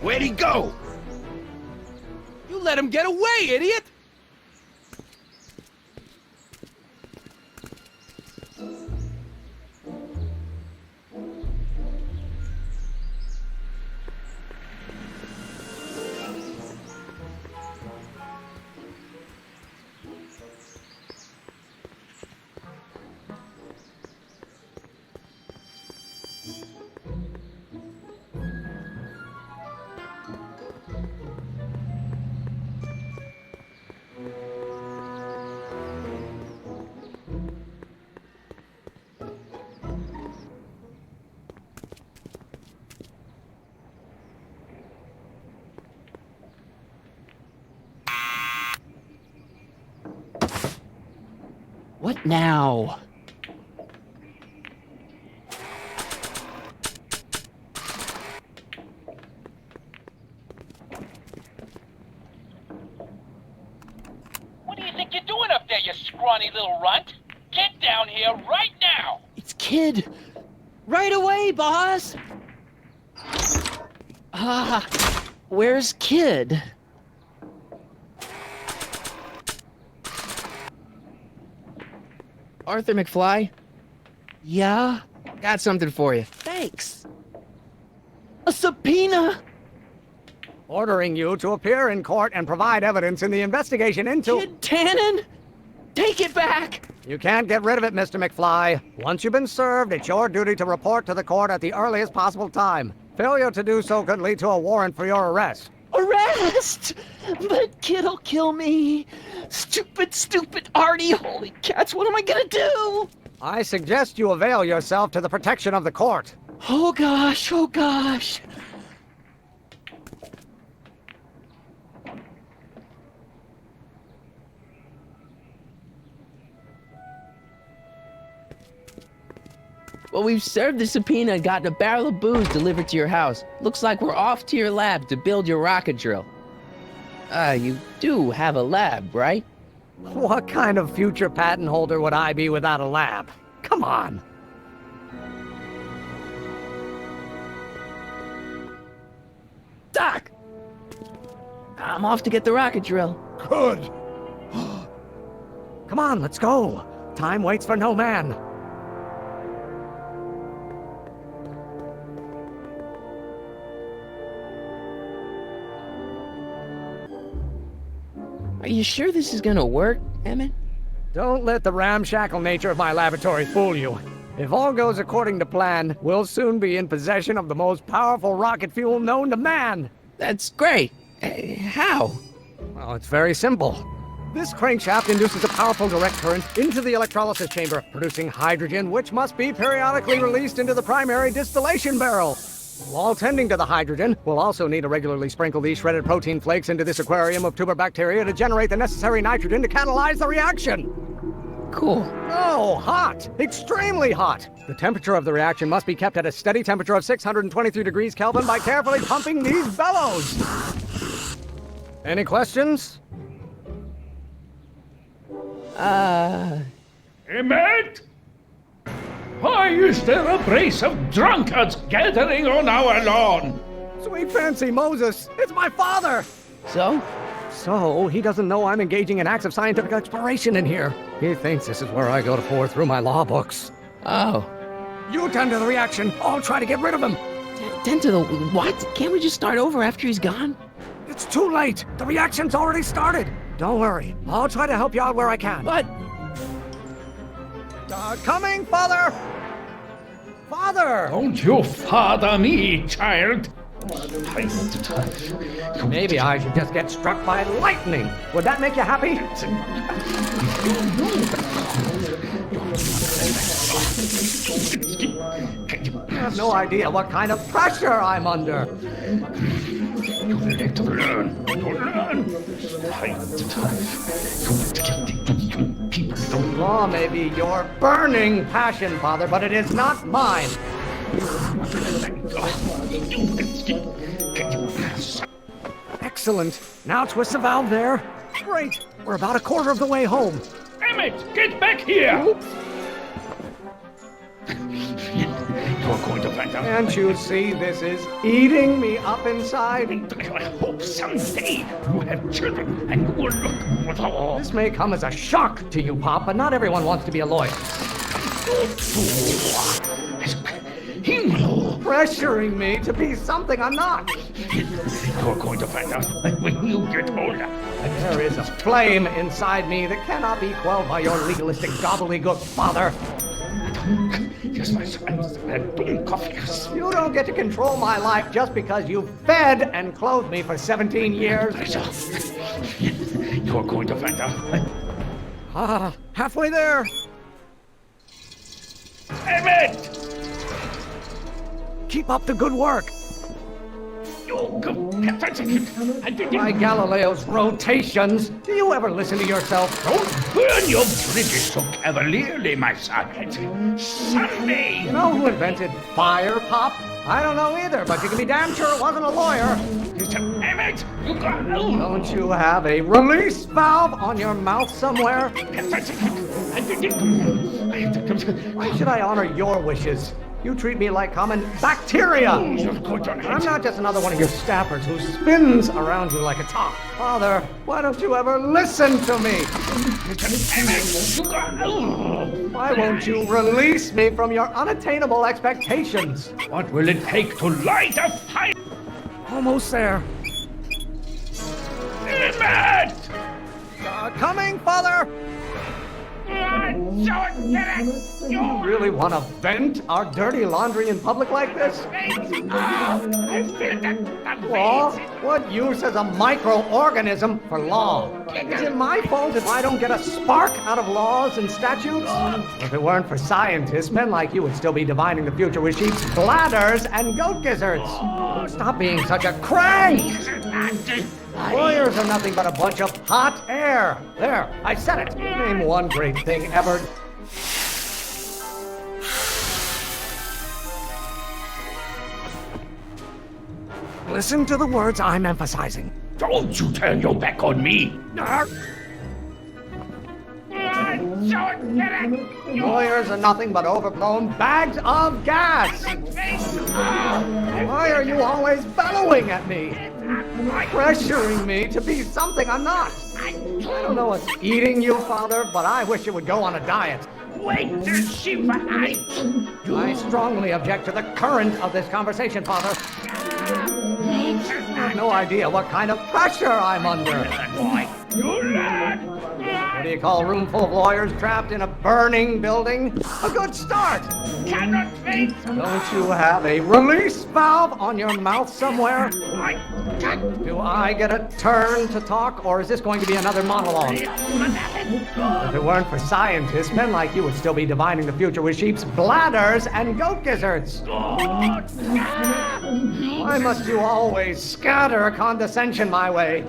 where'd he go? You let him get away, idiot! What now? What do you think you're doing up there, you scrawny little runt? Get down here right now! It's Kid. Right away, boss. Where's Kid? Arthur McFly, Yeah? got something for you. Thanks. A subpoena? Ordering you to appear in court and provide evidence in the investigation into... Kid Tannen? Take it back! You can't get rid of it, Mr. McFly. Once you've been served, it's your duty to report to the court at the earliest possible time. Failure to do so could lead to a warrant for your arrest. Arrest! But Kid'll kill me. Stupid Artie. Holy cats, what am I gonna do? I suggest you avail yourself to the protection of the court. Oh gosh, oh gosh. Well, we've served the subpoena and gotten a barrel of booze delivered to your house. Looks like we're off to your lab to build your rocket drill. You do have a lab, right? What kind of future patent holder would I be without a lab? Come on. Doc! I'm off to get the rocket drill. Good. Come on, let's go. Time waits for no man. Are you sure this is gonna work, Emmett? Don't let the ramshackle nature of my laboratory fool you. If all goes according to plan, we'll soon be in possession of the most powerful rocket fuel known to man. That's great. How? Well, it's very simple. This crankshaft induces a powerful direct current into the electrolysis chamber, producing hydrogen, which must be periodically released into the primary distillation barrel. While tending to the hydrogen, we'll also need to regularly sprinkle these shredded protein flakes into this aquarium of tuber bacteria to generate the necessary nitrogen to catalyze the reaction. Cool. Oh, hot! Extremely hot! The temperature of the reaction must be kept at a steady temperature of 623 degrees Kelvin by carefully pumping these bellows. Any questions? Emmett? Why is there a brace of drunkards gathering on our lawn? Sweet fancy Moses, it's my father! So? So, he doesn't know I'm engaging in acts of scientific exploration in here. He thinks this is where I go to pore through my law books. Oh. You tend to the reaction. I'll try to get rid of him. Attend to the what? Can't we just start over after he's gone? It's too late. The reaction's already started. Don't worry. I'll try to help you out where I can. But... Coming, Father! Father! Don't you father me, child. Maybe I should just get struck by lightning. Would that make you happy? You have no idea what kind of pressure I'm under. You need to learn. Law may be your burning passion, Father, but it is not mine. Excellent. Now twist the valve there. Great. We're about a quarter of the way home. Emmett, get back here! Oops. You're going to find out. Can't you see this is eating me up inside? I hope someday you have children and you will look with all. This may come as a shock to you, Pop, but not everyone wants to be a lawyer. Pressuring me to be something I'm not. You're going to find out when you get older. There is a flame inside me that cannot be quelled by your legalistic gobbledygook, Father. Yes, my sons, don't coffee. You don't get to control my life just because you fed and clothed me for 17 years. You're going to find out. Halfway there. Emmett! Keep up the good work. By Galileo's rotations, do you ever listen to yourself? Don't burn your bridges so cavalierly, my son. Someday. You know who invented fire, Pop? I don't know either, but you can be damn sure it wasn't a lawyer. Emmett, you got... Don't you have a release valve on your mouth somewhere? Why should I honor your wishes? You treat me like common bacteria. I'm not just another one of your staffers who spins around you like a top. Father, why don't you ever listen to me? Why won't you release me from your unattainable expectations? What will it take to light a fire? Almost there. Emmett! Coming, Father! You really want to vent our dirty laundry in public like this? Law? What use is a microorganism for law? Is it my fault if I don't get a spark out of laws and statutes? If it weren't for scientists, men like you would still be divining the future with sheep's bladders and goat gizzards. Stop being such a crank! Lawyers are nothing but a bunch of hot air. There, I said it. Name one great thing ever. Listen to the words I'm emphasizing. Don't you turn your back on me. Lawyers are nothing but overblown bags of gas. Why are you always bellowing at me? Pressuring me to be something I'm not. I don't know what's eating you, Father, but I wish you would go on a diet. Wait till she eat. I strongly object to the current of this conversation, Father. I have no idea what kind of pressure I'm under. What do you call a room full of lawyers trapped in a burning building? A good start. Cannot wait. Don't you have a release valve on your mouth somewhere? Do I get a turn to talk, or is this going to be another monologue? If it weren't for scientists, men like you would still be divining the future with sheep's bladders and goat gizzards. Why must you always scatter condescension my way?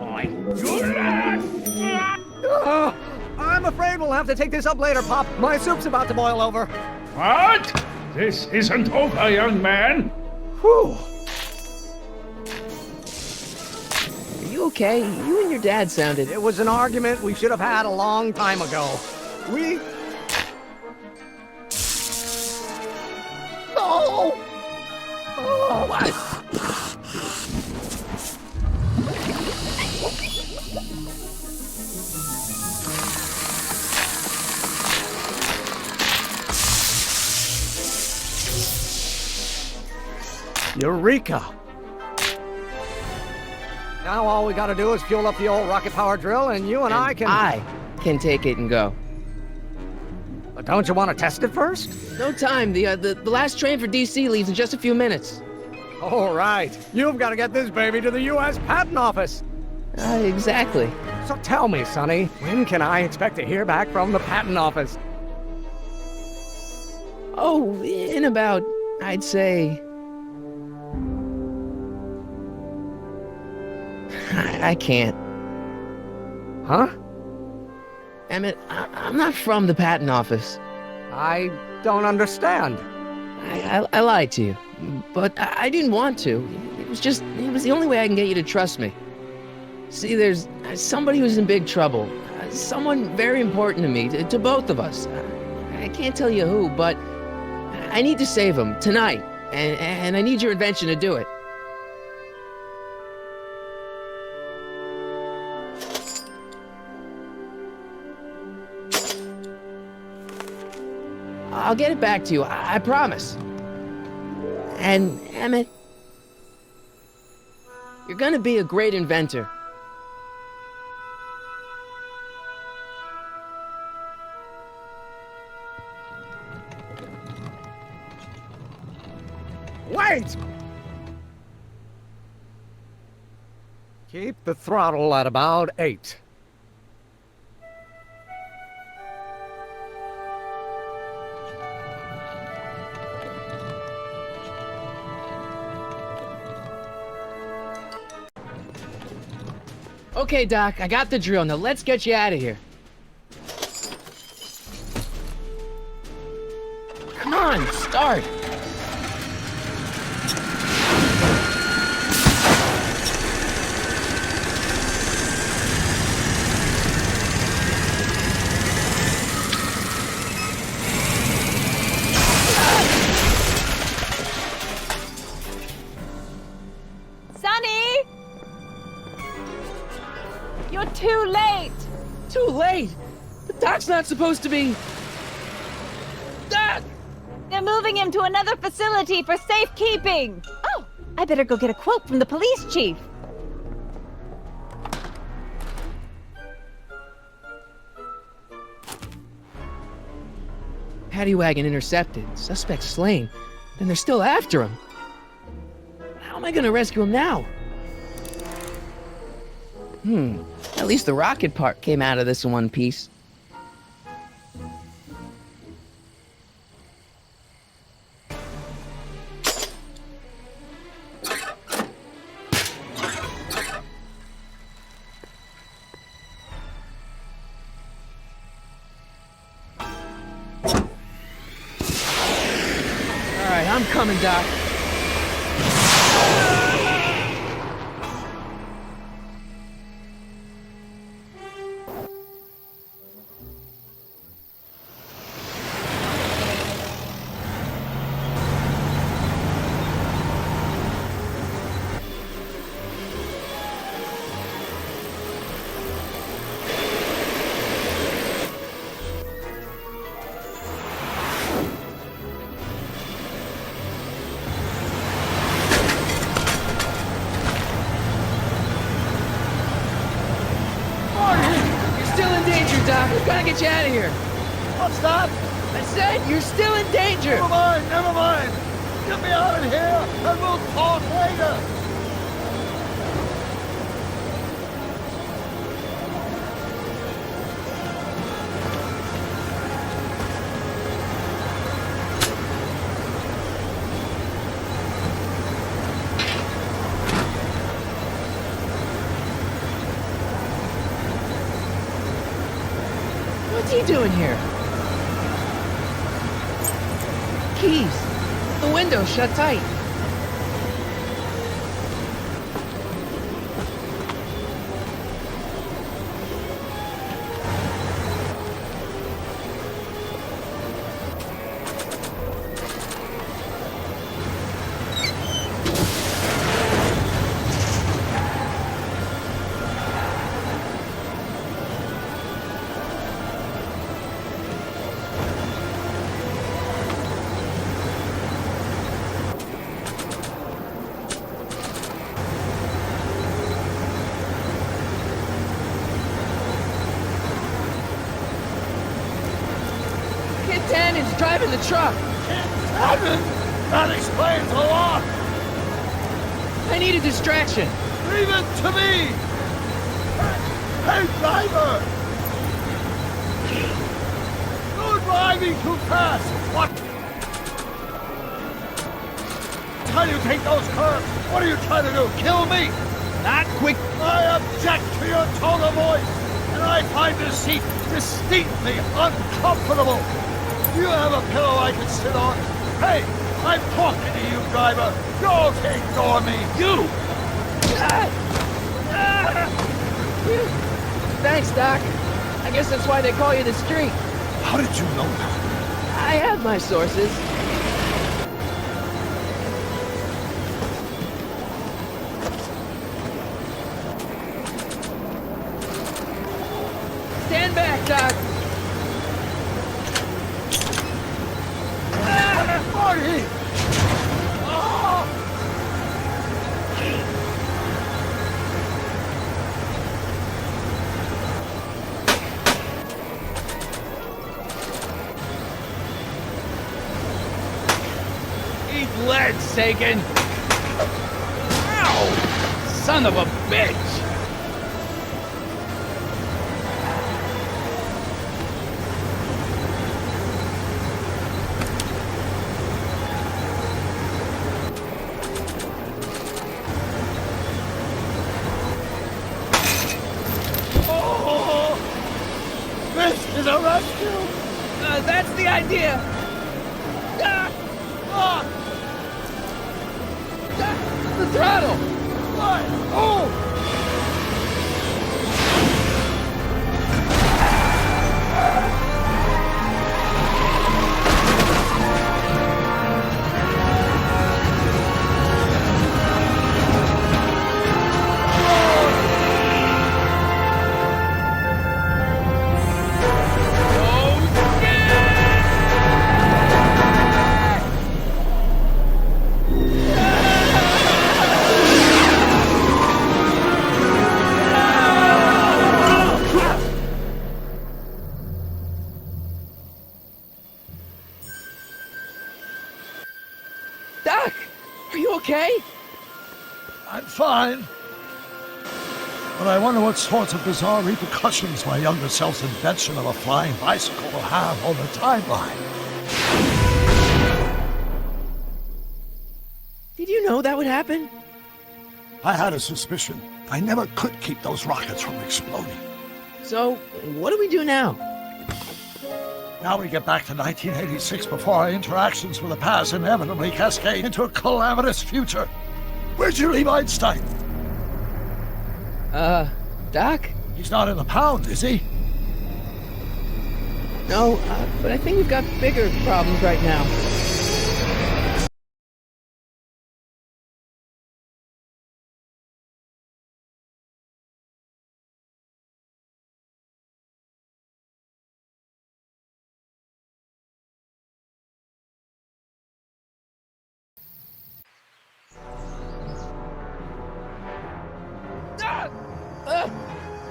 I'm afraid we'll have to take this up later, Pop. My soup's about to boil over. What? This isn't over, young man. Whew. Are you okay? You and your dad sounded... It was an argument we should have had a long time ago. We... No! Oh, what? Eureka! Now all we gotta do is fuel up the old rocket power drill and you and I can... I can take it and go. But don't you want to test it first? No time. The last train for DC leaves in just a few minutes. All right. You've got to get this baby to the U.S. Patent Office. Exactly. So tell me, Sonny, when can I expect to hear back from the Patent Office? Oh, in about, I'd say... I can't. Huh? Emmett, I'm not from the patent office. I don't understand. I lied to you, but I didn't want to. It was the only way I can get you to trust me. See, there's somebody who's in big trouble. Someone very important to me, to both of us. I can't tell you who, but I need to save him tonight, and I need your invention to do it. I'll get it back to you, I promise. And, Emmett, you're gonna be a great inventor. Wait! Keep the throttle at about 8. Okay, Doc, I got the drill. Now let's get you out of here. Come on, start. Sonny! You're too late! Too late? The doc's not supposed to be... Doc! They're moving him to another facility for safekeeping! Oh, I better go get a quote from the police chief. Paddy wagon intercepted. Suspect slain. Then they're still after him. How am I gonna rescue him now? At least the rocket part came out of this in one piece. All right, I'm coming, Doc. Doc, we've got to get you out of here. What's that? I said you're still in danger. Never mind, never mind. Get me out of here, and we'll talk later. What's he doing here? Keys. The window's shut tight. driving the truck. Tannen? That explains a lot. I need a distraction. Leave it to me. Hey, driver! You're driving too fast. What? How do you take those curves? What are you trying to do? Kill me? Not quick. I object to your tone of voice, and I find this seat distinctly uncomfortable. Do you have a pillow I can sit on? Hey, I'm talking to you, driver. Don't ignore me. You! Thanks, Doc. I guess that's why they call you the Streak. How did you know that? I have my sources. Stand back, Doc. Marty! Eat lead, Sagan. Ow! Son of a bitch! This is a rescue! That's the idea. The throttle. What? Oh! Doc, are you okay? I'm fine. But I wonder what sorts of bizarre repercussions my younger self's invention of a flying bicycle will have on the timeline. Did you know that would happen? I had a suspicion. I never could keep those rockets from exploding. So, what do we do now? Now we get back to 1986 before our interactions with the past inevitably cascade into a calamitous future. Where'd you leave Einstein? Doc? He's not in the pound, is he? No, but I think we've got bigger problems right now.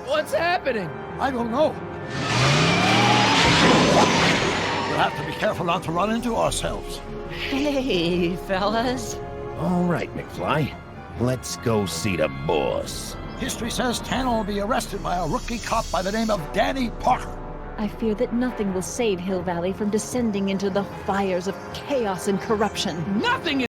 What's happening? I don't know. We'll have to be careful not to run into ourselves. Hey, fellas. All right, McFly. Let's go see the boss. History says Tannen will be arrested by a rookie cop by the name of Danny Parker. I fear that nothing will save Hill Valley from descending into the fires of chaos and corruption. Nothing is